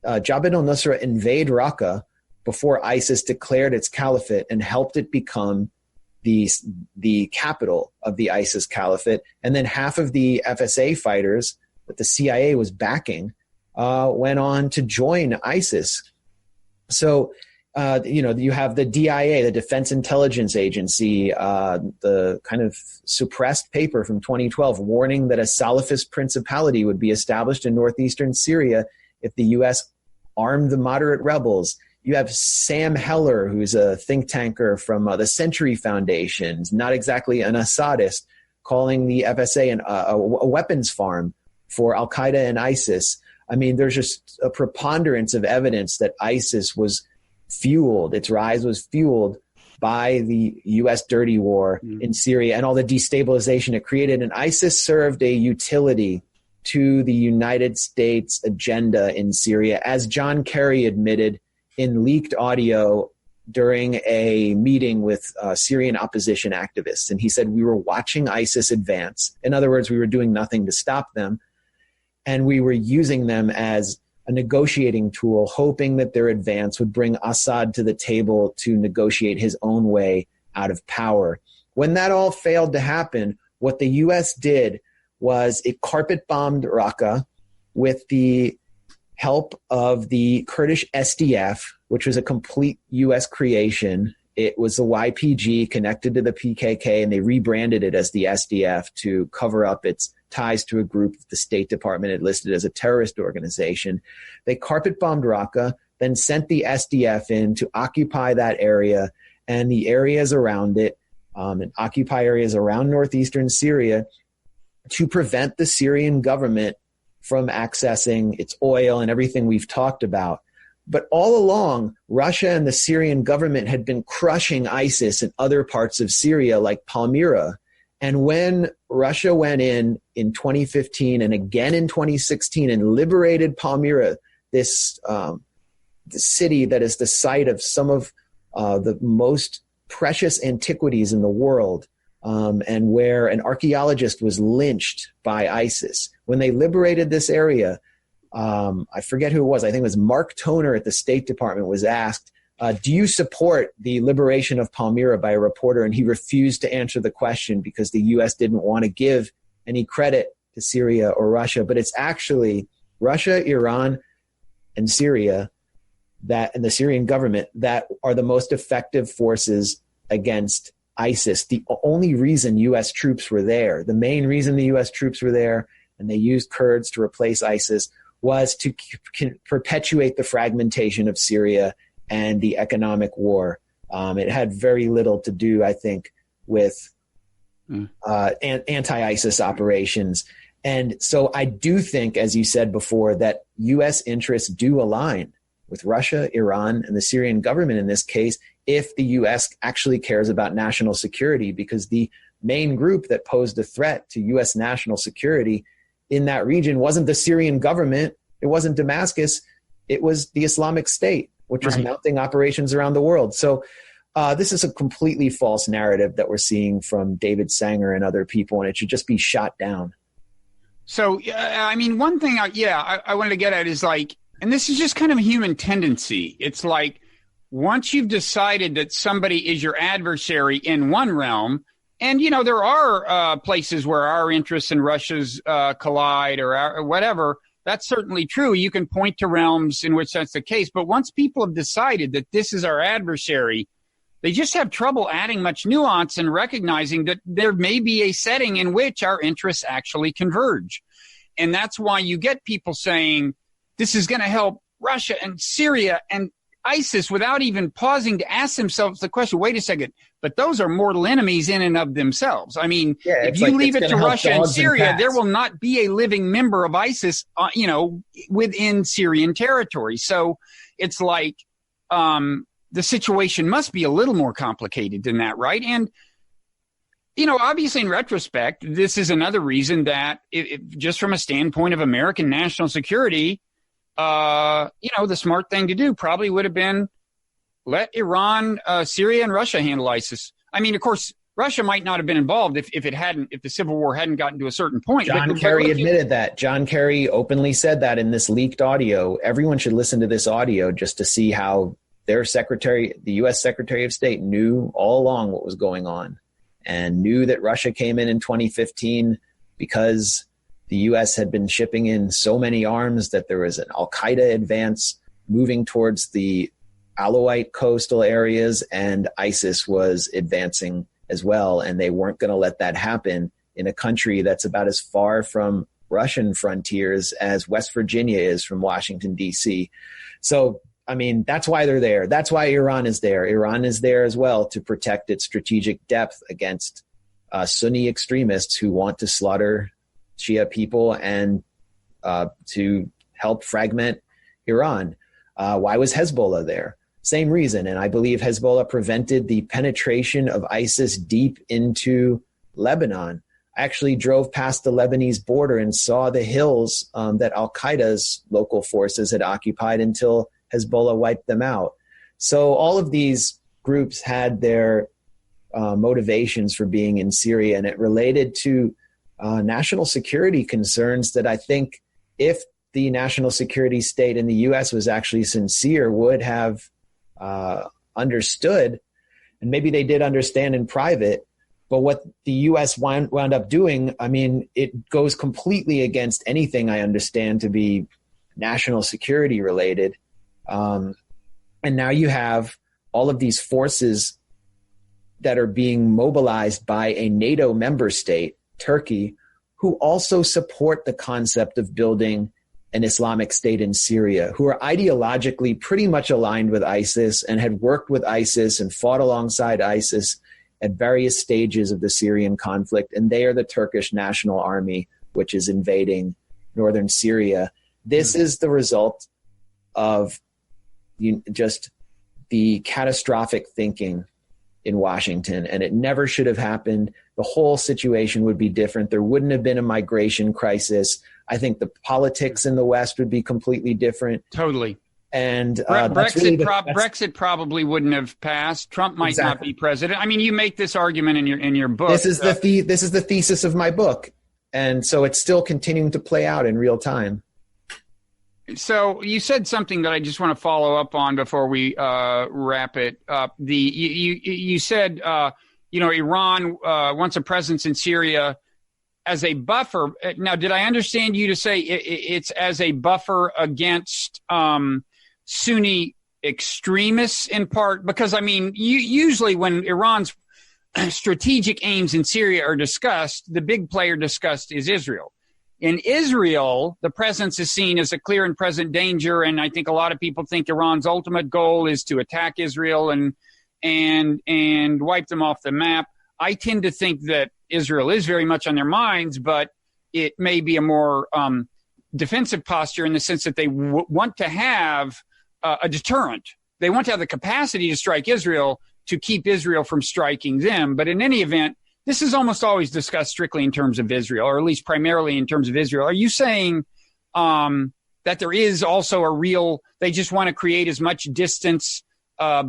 Jabhat al-Nusra invade Raqqa before ISIS declared its caliphate and helped it become the capital of the ISIS caliphate. And then half of the FSA fighters that the CIA was backing went on to join ISIS. So, you have the DIA, the Defense Intelligence Agency, the kind of suppressed paper from 2012 warning that a Salafist principality would be established in northeastern Syria if the U.S. armed the moderate rebels. You have Sam Heller, who's a think tanker from the Century Foundation, not exactly an Assadist, calling the FSA a weapons farm for Al-Qaeda and ISIS. I mean, there's just a preponderance of evidence that ISIS was fueled, its rise was fueled by the U.S. dirty war in Syria and all the destabilization it created. And ISIS served a utility to the United States agenda in Syria, as John Kerry admitted in leaked audio during a meeting with Syrian opposition activists. And he said, we were watching ISIS advance. In other words, we were doing nothing to stop them. And we were using them as a negotiating tool, hoping that their advance would bring Assad to the table to negotiate his own way out of power. When that all failed to happen, what the U.S. did was it carpet bombed Raqqa with the help of the Kurdish SDF, which was a complete U.S. creation. It was the YPG connected to the PKK, and they rebranded it as the SDF to cover up its ties to a group that the State Department had listed as a terrorist organization. They carpet bombed Raqqa, then sent the SDF in to occupy that area and the areas around it, and occupy areas around northeastern Syria to prevent the Syrian government from accessing its oil and everything we've talked about. But all along, Russia and the Syrian government had been crushing ISIS in other parts of Syria, like Palmyra. And when Russia went in 2015 and again in 2016 and liberated Palmyra, this city that is the site of some of the most precious antiquities in the world, and where an archaeologist was lynched by ISIS. When they liberated this area, I forget who it was. I think it was Mark Toner at the State Department was asked, do you support the liberation of Palmyra by a reporter? And he refused to answer the question because the U.S. didn't want to give any credit to Syria or Russia. But it's actually Russia, Iran, and Syria and the Syrian government that are the most effective forces against ISIS. The only reason U.S. troops were there, the main reason the U.S. troops were there, and they used Kurds to replace ISIS, was to perpetuate the fragmentation of Syria and the economic war. It had very little to do, I think, with anti-ISIS operations. And so I do think, as you said before, that U.S. interests do align with Russia, Iran, and the Syrian government in this case, if the U.S. actually cares about national security, because the main group that posed a threat to U.S. national security in that region wasn't the Syrian government, it wasn't Damascus, it was the Islamic State, which was mounting operations around the world. So this is a completely false narrative that we're seeing from David Sanger and other people, and it should just be shot down. So, I mean, one thing I wanted to get at is like, and this is just kind of a human tendency. It's like, once you've decided that somebody is your adversary in one realm, and, you know, there are places where our interests and Russia's collide or whatever, that's certainly true. You can point to realms in which that's the case. But once people have decided that this is our adversary, they just have trouble adding much nuance and recognizing that there may be a setting in which our interests actually converge. And that's why you get people saying this is going to help Russia and Syria and ISIS without even pausing to ask themselves the question, wait a second, but those are mortal enemies in and of themselves. I mean, if you leave it to Russia and Syria, there will not be a living member of ISIS, within Syrian territory. So it's like the situation must be a little more complicated than that, right? And, you know, obviously in retrospect, this is another reason that just from a standpoint of American national security, the smart thing to do probably would have been let Iran, Syria, and Russia handle ISIS. I mean, of course, Russia might not have been involved if the civil war hadn't gotten to a certain point. John Kerry admitted that. John Kerry openly said that in this leaked audio. Everyone should listen to this audio just to see how their secretary, the U.S. Secretary of State, knew all along what was going on and knew that Russia came in 2015 because the U.S. had been shipping in so many arms that there was an al-Qaeda advance moving towards the Alawite coastal areas, and ISIS was advancing as well. And they weren't going to let that happen in a country that's about as far from Russian frontiers as West Virginia is from Washington, D.C. So, I mean, that's why they're there. That's why Iran is there. Iran is there as well to protect its strategic depth against Sunni extremists who want to slaughter Shia people and to help fragment Iran. Why was Hezbollah there? Same reason. And I believe Hezbollah prevented the penetration of ISIS deep into Lebanon. I actually drove past the Lebanese border and saw the hills that al-Qaeda's local forces had occupied until Hezbollah wiped them out. So all of these groups had their motivations for being in Syria, and it related to national security concerns that I think if the national security state in the U.S. was actually sincere, would have understood, and maybe they did understand in private, but what the U.S. wound up doing, I mean, it goes completely against anything I understand to be national security related. And now you have all of these forces that are being mobilized by a NATO member state, Turkey, who also support the concept of building an Islamic State in Syria, who are ideologically pretty much aligned with ISIS and had worked with ISIS and fought alongside ISIS at various stages of the Syrian conflict. And they are the Turkish National Army, which is invading northern Syria. This is the result of just the catastrophic thinking in Washington, and it never should have happened. The whole situation would be different. There wouldn't have been a migration crisis. I think the politics in the West would be completely different. Totally. And that's really Brexit probably wouldn't have passed. Trump might not be president. I mean, you make this argument in your book. This is the thesis of my book, and so it's still continuing to play out in real time. So you said something that I just want to follow up on before we wrap it up. You said Iran wants a presence in Syria as a buffer. Now, did I understand you to say it's as a buffer against Sunni extremists in part? Because, I mean, usually when Iran's strategic aims in Syria are discussed, the big player discussed is Israel. In Israel, the presence is seen as a clear and present danger, and I think a lot of people think Iran's ultimate goal is to attack Israel and wipe them off the map. I tend to think that Israel is very much on their minds, but it may be a more defensive posture in the sense that they want to have a deterrent. They want to have the capacity to strike Israel to keep Israel from striking them. But in any event, this is almost always discussed strictly in terms of Israel, or at least primarily in terms of Israel. Are you saying that there is also they just want to create as much distance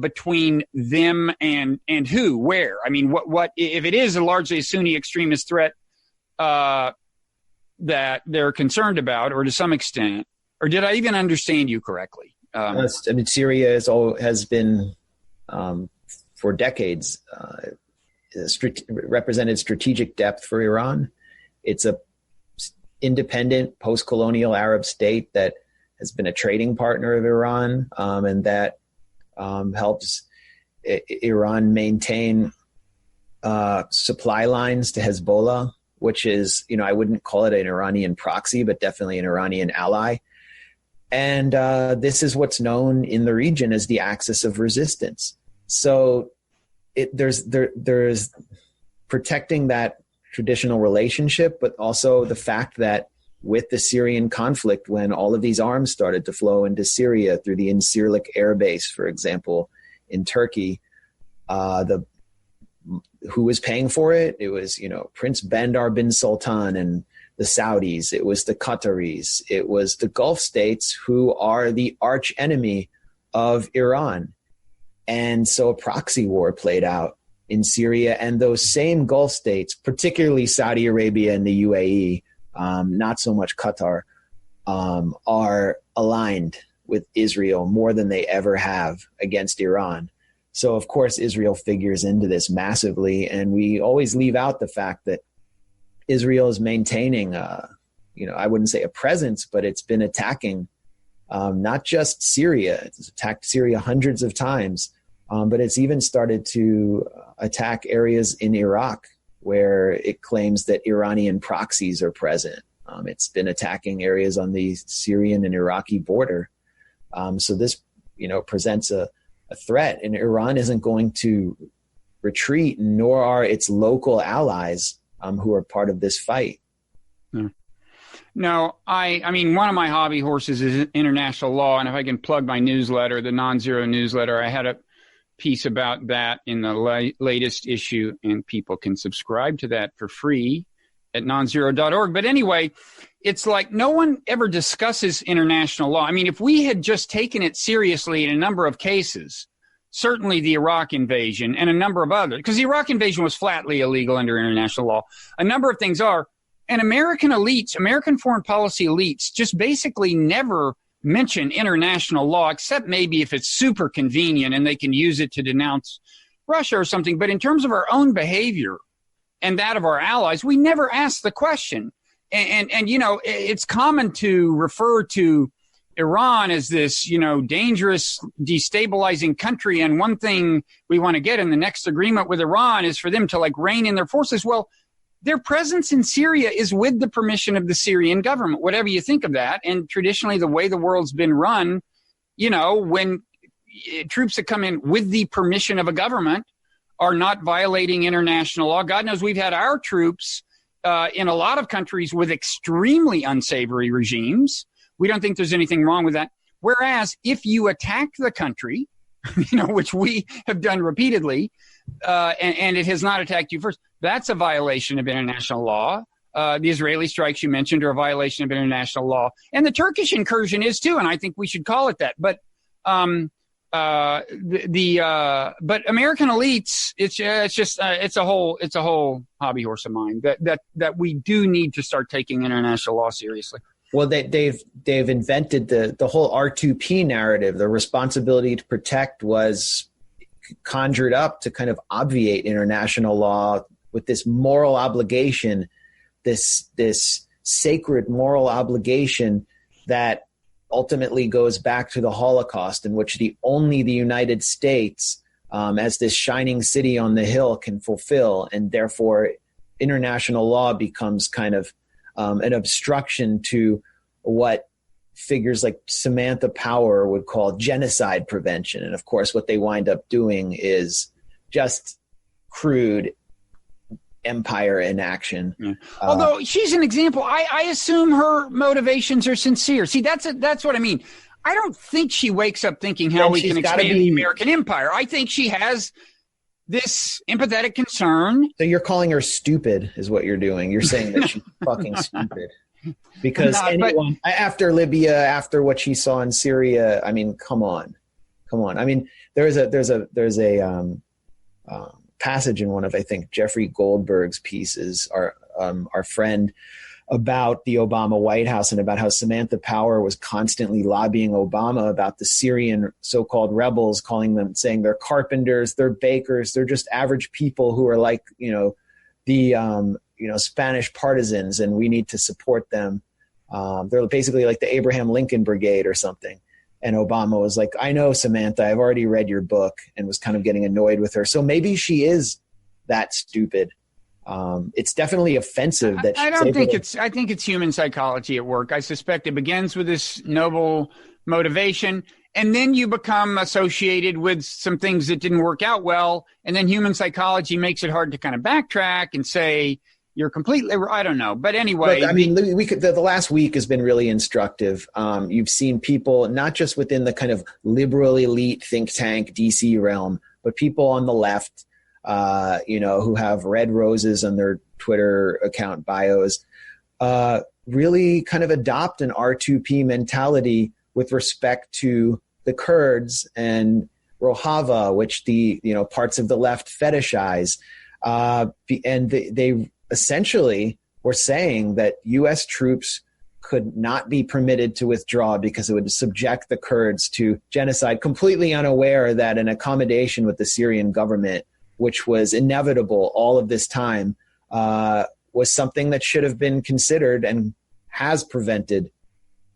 between them and who, where? I mean, what if it is largely a Sunni extremist threat that they're concerned about, or to some extent, or did I even understand you correctly? I mean, Syria has been for decades represented strategic depth for Iran. It's a independent post-colonial Arab state that has been a trading partner of Iran, and that helps Iran maintain supply lines to Hezbollah, which is, I wouldn't call it an Iranian proxy, but definitely an Iranian ally. And this is what's known in the region as the axis of resistance. So there's protecting that traditional relationship, but also the fact that with the Syrian conflict, when all of these arms started to flow into Syria through the Incirlik air base, for example, in Turkey, who was paying for it? It was, Prince Bandar bin Sultan and the Saudis. It was the Qataris. It was the Gulf states, who are the arch enemy of Iran. And so a proxy war played out in Syria, and those same Gulf states, particularly Saudi Arabia and the UAE, not so much Qatar, are aligned with Israel more than they ever have against Iran. So, of course, Israel figures into this massively, and we always leave out the fact that Israel is maintaining, I wouldn't say a presence, but it's been attacking not just Syria. It's attacked Syria hundreds of times, but it's even started to attack areas in Iraq where it claims that Iranian proxies are present. It's been attacking areas on the Syrian and Iraqi border. So this, presents a threat, and Iran isn't going to retreat, nor are its local allies who are part of this fight. No, I mean, one of my hobby horses is international law, and if I can plug my newsletter, the Nonzero newsletter, I had a piece about that in the latest issue, and people can subscribe to that for free at nonzero.org. But anyway, it's like no one ever discusses international law. I mean, if we had just taken it seriously in a number of cases, certainly the Iraq invasion and a number of others, because the Iraq invasion was flatly illegal under international law. A number of things are, and American elites, American foreign policy elites, just basically never mention international law, except maybe if it's super convenient and they can use it to denounce Russia or something. But in terms of our own behavior and that of our allies, we never ask the question. And it's common to refer to Iran as this, dangerous, destabilizing country. And one thing we want to get in the next agreement with Iran is for them to rein in their forces. Well, their presence in Syria is with the permission of the Syrian government, whatever you think of that. And traditionally, the way the world's been run, when troops that come in with the permission of a government are not violating international law. God knows we've had our troops in a lot of countries with extremely unsavory regimes. We don't think there's anything wrong with that. Whereas if you attack the country, which we have done repeatedly, and it has not attacked you first, that's a violation of international law. The Israeli strikes you mentioned are a violation of international law. And the Turkish incursion is too, and I think we should call it that. But but American elites, it's a whole hobby horse of mine that we do need to start taking international law seriously. Well, they've invented the whole R2P narrative. The responsibility to protect was conjured up to kind of obviate international law with this moral obligation, this sacred moral obligation that ultimately goes back to the Holocaust, in which only the United States, as this shining city on the hill, can fulfill, and therefore international law becomes kind of an obstruction to what figures like Samantha Power would call genocide prevention. And of course, what they wind up doing is just crude empire in action. Yeah. Although she's an example, I assume her motivations are sincere. See, that's what I mean. I don't think she wakes up thinking how we can expand the American empire. I think she has this empathetic concern. So you're calling her stupid is what you're doing. You're saying that she's fucking stupid. Because after Libya, after what she saw in Syria, I mean, come on. I mean, there's a passage in one of, I think, Jeffrey Goldberg's pieces, our friend, about the Obama White House and about how Samantha Power was constantly lobbying Obama about the Syrian so-called rebels, saying they're carpenters, they're bakers, they're just average people who are like, the Spanish partisans, and we need to support them. They're basically like the Abraham Lincoln Brigade or something. And Obama was like, I know, Samantha, I've already read your book, and was kind of getting annoyed with her. So maybe she is that stupid. It's definitely offensive that I think it's human psychology at work. I suspect it begins with this noble motivation, and then you become associated with some things that didn't work out well, and then human psychology makes it hard to kind of backtrack and say you're completely, I don't know. But anyway. Look, I mean, the last week has been really instructive. You've seen people, not just within the kind of liberal elite think tank DC realm, but people on the left, who have red roses on their Twitter account bios, really kind of adopt an R2P mentality with respect to the Kurds and Rojava, which the parts of the left fetishize. And they essentially were saying that U.S. troops could not be permitted to withdraw because it would subject the Kurds to genocide, completely unaware that an accommodation with the Syrian government, which was inevitable all of this time, was something that should have been considered and has prevented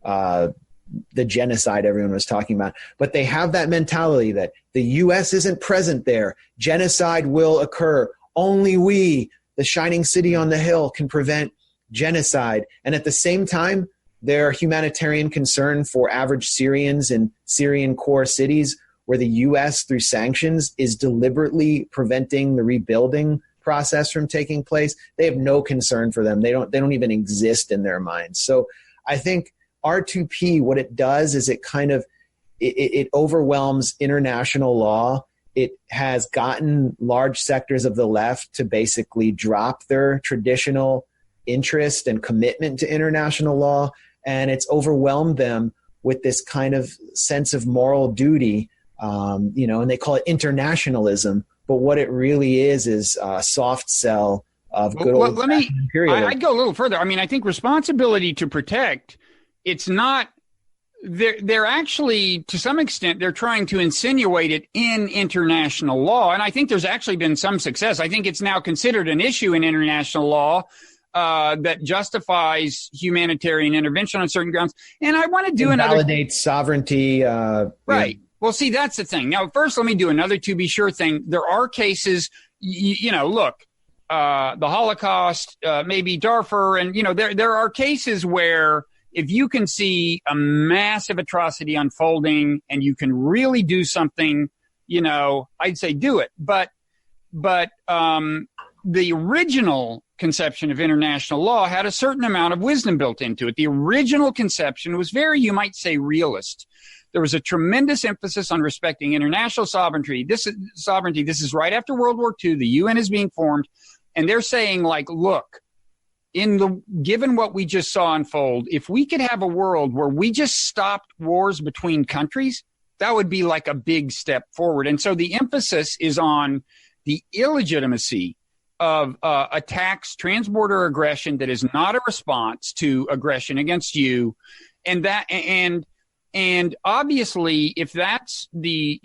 the genocide everyone was talking about. But they have that mentality that the U.S. isn't present there. Genocide will occur. Only we, the shining city on the hill, can prevent genocide. And at the same time, their humanitarian concern for average Syrians in Syrian core cities, where the U.S. through sanctions is deliberately preventing the rebuilding process from taking place, they have no concern for them. They don't even exist in their minds. So I think R2P, what it does is it kind of it overwhelms international law. It has gotten large sectors of the left to basically drop their traditional interest and commitment to international law, and it's overwhelmed them with this kind of sense of moral duty. And they call it internationalism, but what it really is a soft sell of good old imperialism. I'd go a little further. I mean, I think responsibility to protect, it's not, they're actually, to some extent, they're trying to insinuate it in international law. And I think there's actually been some success. I think it's now considered an issue in international law that justifies humanitarian intervention on certain grounds. And I want to do validate sovereignty. Right. Well, see, that's the thing. Now, first, let me do another to be sure thing. There are cases, look, the Holocaust, maybe Darfur, and, there are cases where if you can see a massive atrocity unfolding and you can really do something, I'd say do it. But the original conception of international law had a certain amount of wisdom built into it. The original conception was very, you might say, realist. There was a tremendous emphasis on respecting international sovereignty. This is right after World War II. The UN is being formed, and they're saying, like, look, given what we just saw unfold, if we could have a world where we just stopped wars between countries, That would be like a big step forward. And so the emphasis is on the illegitimacy of attacks, transborder aggression that is not a response to aggression against you. And obviously, if that's the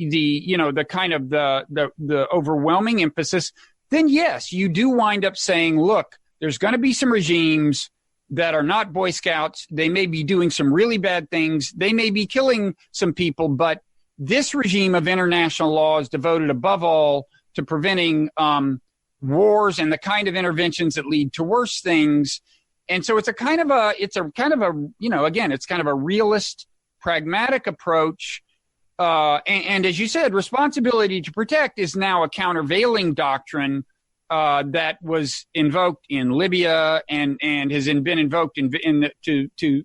kind of the overwhelming emphasis, then yes, you do wind up saying, look, there's going to be some regimes that are not Boy Scouts. They may be doing some really bad things. They may be killing some people, but this regime of international law is devoted above all to preventing wars and the kind of interventions that lead to worse things. And so it's a kind of a realist, pragmatic approach. And as you said, responsibility to protect is now a countervailing doctrine that was invoked in Libya and has been invoked to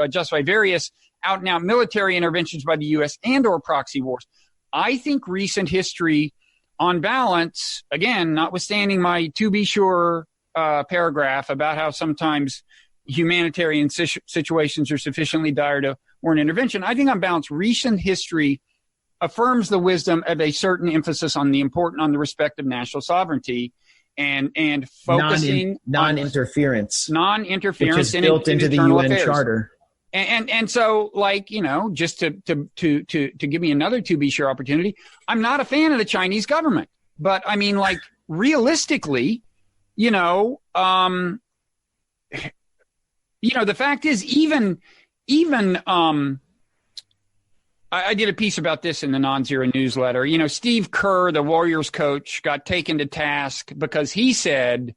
justify various out and out military interventions by the U.S. and or proxy wars. I think recent history, on balance, again, notwithstanding my to be sure paragraph about how sometimes humanitarian situations are sufficiently dire to warrant intervention, I think on balance, recent history affirms the wisdom of a certain emphasis on the respect of national sovereignty and focusing non-interference, which is built into the UN Charter. And so, just to give me another to be sure opportunity, I'm not a fan of the Chinese government, but I mean, realistically, the fact is, even I did a piece about this in the Nonzero newsletter. Steve Kerr, the Warriors coach, got taken to task because he said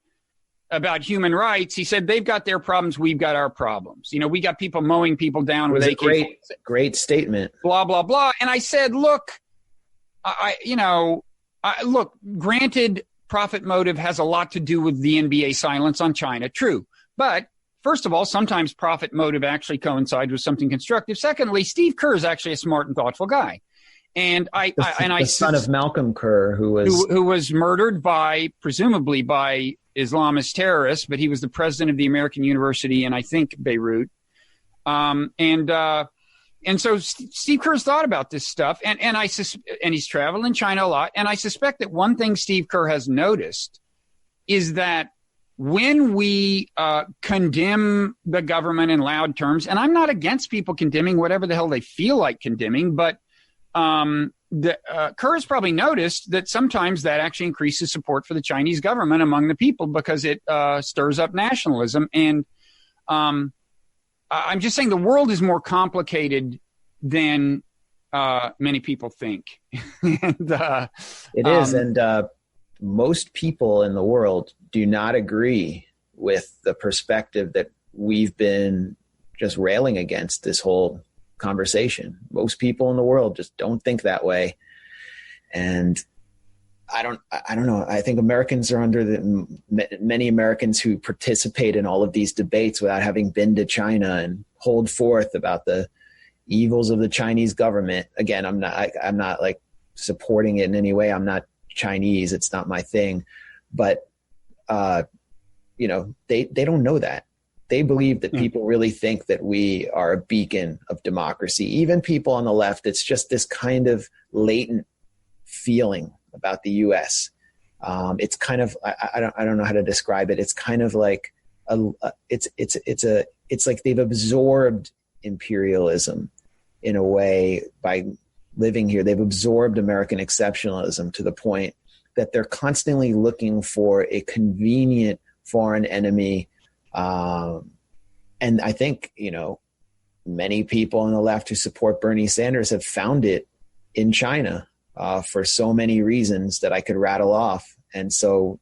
about human rights, he said, they've got their problems, we've got our problems. We got people mowing people down. It was a great statement. Blah, blah, blah. And I said, look, granted, profit motive has a lot to do with the NBA silence on China. True. But first of all, sometimes profit motive actually coincides with something constructive. Secondly, Steve Kerr is actually a smart and thoughtful guy. And the son of Malcolm Kerr, who was murdered presumably by Islamist terrorists, but he was the president of the American University in, I think, Beirut. And so Steve Kerr's thought about this stuff, and he's traveled in China a lot. And I suspect that one thing Steve Kerr has noticed is that when we condemn the government in loud terms, and I'm not against people condemning whatever the hell they feel like condemning, but Kerr has probably noticed that sometimes that actually increases support for the Chinese government among the people because it stirs up nationalism. And I'm just saying the world is more complicated than many people think. It is. And most people in the world do not agree with the perspective that we've been just railing against this whole conversation. Most people in the world just don't think that way. And I don't know. I think Americans are many Americans who participate in all of these debates without having been to China and hold forth about the evils of the Chinese government. Again, I'm not like supporting it in any way. I'm not Chinese. It's not my thing, but they don't know that. They believe that people really think that we are a beacon of democracy. Even people on the left, it's just this kind of latent feeling about the U.S. It's kind of, I don't know how to describe it. It's kind of like it's like they've absorbed imperialism in a way by living here. They've absorbed American exceptionalism to the point that they're constantly looking for a convenient foreign enemy. And I think, many people on the left who support Bernie Sanders have found it in China for so many reasons that I could rattle off. And so,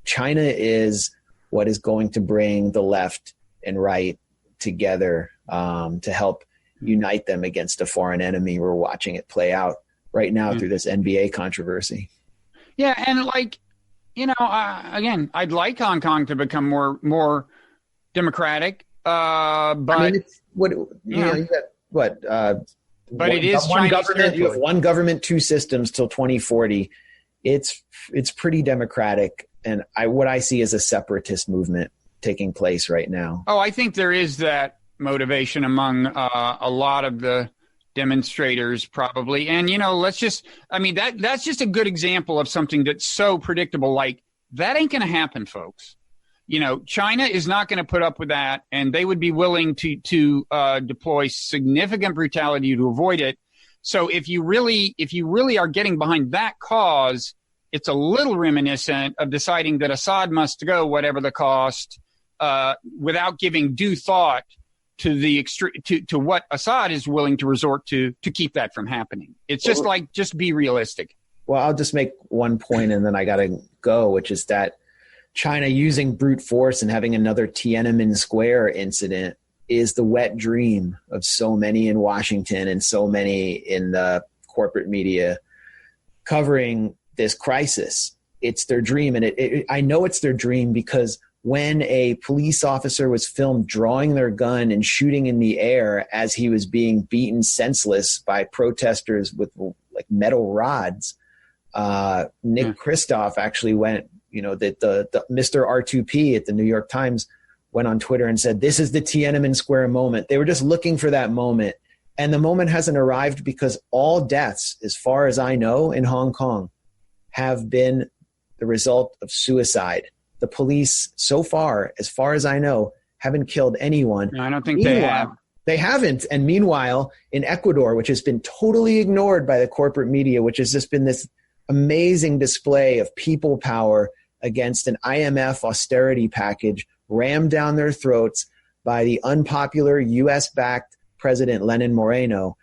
China is what is going to bring the left and right together to help unite them against a foreign enemy. We're watching it play out right now through this NBA controversy. Yeah. And again, I'd like Hong Kong to become more democratic. But you got what? But it is one Chinese government. territory. You have one government, two systems till 2040. It's pretty democratic, and what I see is a separatist movement taking place right now. Oh, I think there is that motivation among a lot of the demonstrators probably. And, that's just a good example of something that's so predictable. Like, that ain't going to happen, folks. China is not going to put up with that, and they would be willing to deploy significant brutality to avoid it. So if you really are getting behind that cause, it's a little reminiscent of deciding that Assad must go, whatever the cost, without giving due thought to to what Assad is willing to resort to keep that from happening. It's just just be realistic. Well, I'll just make one point and then I got to go, which is that China using brute force and having another Tiananmen Square incident is the wet dream of so many in Washington and so many in the corporate media covering this crisis. It's their dream. And I know it's their dream because when a police officer was filmed drawing their gun and shooting in the air as he was being beaten senseless by protesters with like metal rods, Nick Kristof actually went, that the Mr. R2P at the New York Times went on Twitter and said, this is the Tiananmen Square moment. They were just looking for that moment. And the moment hasn't arrived because all deaths, as far as I know, in Hong Kong have been the result of suicide. The police, so far as I know, haven't killed anyone. No, I don't think they have. They haven't. And meanwhile, in Ecuador, which has been totally ignored by the corporate media, which has just been this amazing display of people power against an IMF austerity package rammed down their throats by the unpopular US-backed President Lenin Moreno.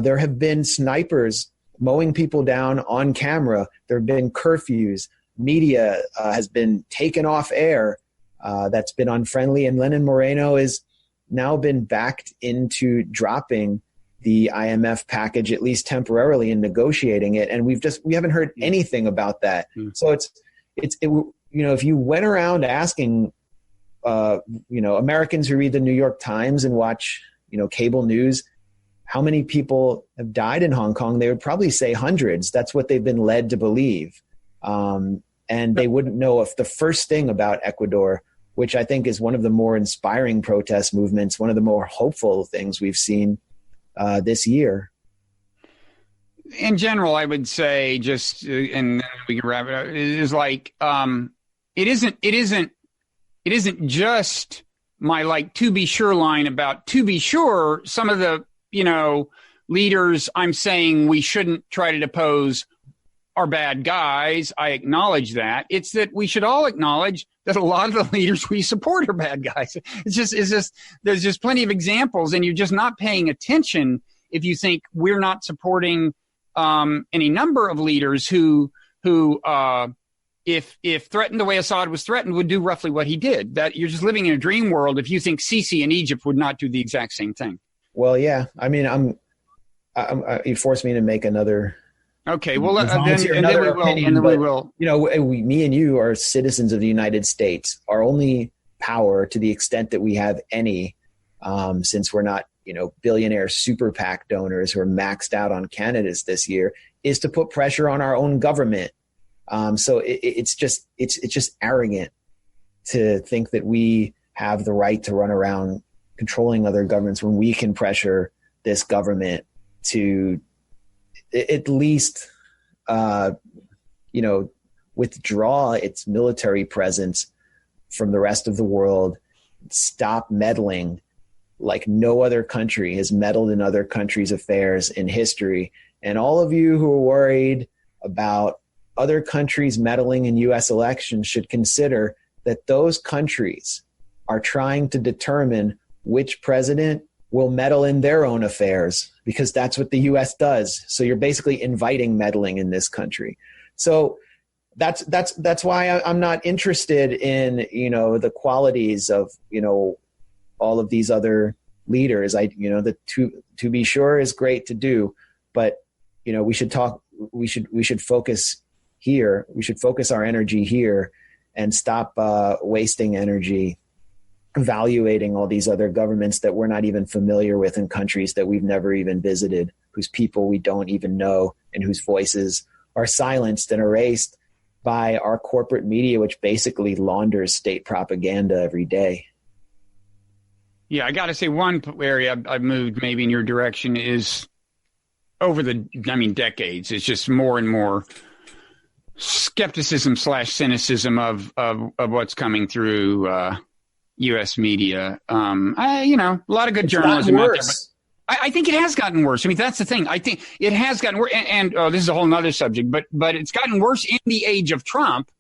There have been snipers mowing people down on camera. There have been curfews. Media has been taken off air that's been unfriendly, and Lenin Moreno has now been backed into dropping the IMF package, at least temporarily, and negotiating it. And we haven't heard anything about that. So it's if you went around asking Americans who read the New York Times and watch cable news how many people have died in Hong Kong, they would probably say hundreds. That's what they've been led to believe. And they wouldn't know if the first thing about Ecuador, which I think is one of the more inspiring protest movements, one of the more hopeful things we've seen this year. In general, I would say and we can wrap it up, is like, it isn't just my to be sure line about, to be sure, some of the, leaders I'm saying we shouldn't try to depose are bad guys. I acknowledge that. It's that we should all acknowledge that a lot of the leaders we support are bad guys. It's just there's just plenty of examples, and you're just not paying attention if you think we're not supporting any number of leaders who if threatened the way Assad was threatened, would do roughly what he did. That you're just living in a dream world if you think Sisi in Egypt would not do the exact same thing. Well, yeah. I mean, you forced me to make another. Okay, well, then we will. Me and you are citizens of the United States. Our only power, to the extent that we have any, since we're not, billionaire super PAC donors who are maxed out on candidates this year, is to put pressure on our own government. So it's just arrogant to think that we have the right to run around controlling other governments when we can pressure this government to at least, withdraw its military presence from the rest of the world, stop meddling like no other country has meddled in other countries' affairs in history. And all of you who are worried about other countries meddling in U.S. elections should consider that those countries are trying to determine which president will meddle in their own affairs, because that's what the U.S. does. So you're basically inviting meddling in this country. So that's why I'm not interested in, the qualities of, all of these other leaders. To be sure is great to do, but, we should focus here. We should focus our energy here and stop wasting energy evaluating all these other governments that we're not even familiar with in countries that we've never even visited, whose people we don't even know, and whose voices are silenced and erased by our corporate media, which basically launders state propaganda every day. Yeah, I got to say one area I've moved maybe in your direction is over decades. It's just more and more skepticism / cynicism of what's coming through U.S. media. A lot of good journalism out there. But I think it has gotten worse. I mean, that's the thing. I think it has gotten worse. And this is a whole nother subject, but it's gotten worse in the age of Trump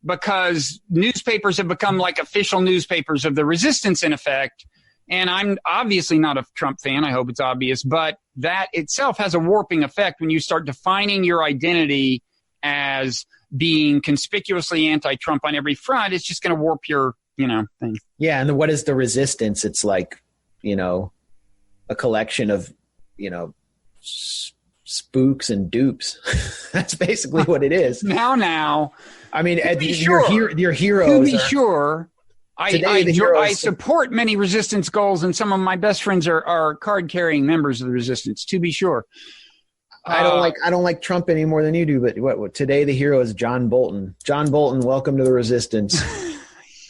because newspapers have become like official newspapers of the resistance, in effect. And I'm obviously not a Trump fan. I hope it's obvious. But that itself has a warping effect when you start defining your identity as being conspicuously anti-Trump on every front. It's just going to warp your, thing. Yeah. And what is the resistance? It's like, a collection of, spooks and dupes. That's basically what it is. Now. I mean, your heroes. To be sure, I support many resistance goals, and some of my best friends are card-carrying members of the resistance. To be sure, I don't like Trump any more than you do. But what today the hero is John Bolton. John Bolton, welcome to the resistance.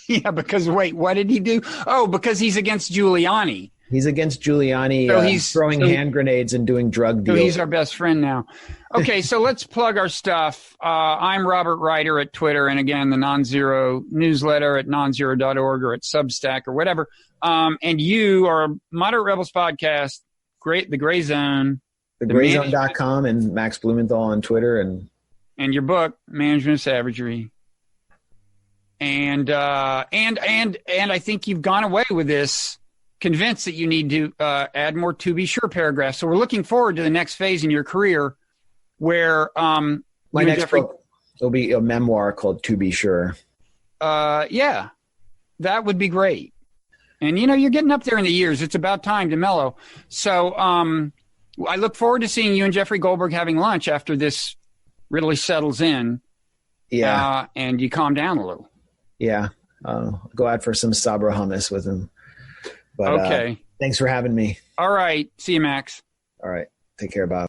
Yeah, because wait, what did he do? Oh, because he's against Giuliani. He's against Giuliani. So he's throwing hand grenades and doing drug deals. So he's our best friend now. Okay, so let's plug our stuff. I'm Robert Writer at Twitter, and again, the Nonzero newsletter at nonzero.org or at Substack or whatever. And you are Moderate Rebels Podcast, the Gray Zone. TheGrayZone.com and Max Blumenthal on Twitter. And your book, Management of Savagery. And I think you've gone away with this convinced that you need to add more to be sure paragraphs. So we're looking forward to the next phase in your career where my next book will be a memoir called To Be Sure. Yeah, that would be great. And, you're getting up there in the years. It's about time to mellow. So I look forward to seeing you and Jeffrey Goldberg having lunch after this really settles in. Yeah. And you calm down a little. Yeah. Go out for some Sabra hummus with him. But, okay. Thanks for having me. All right. See you, Max. All right. Take care, Bob.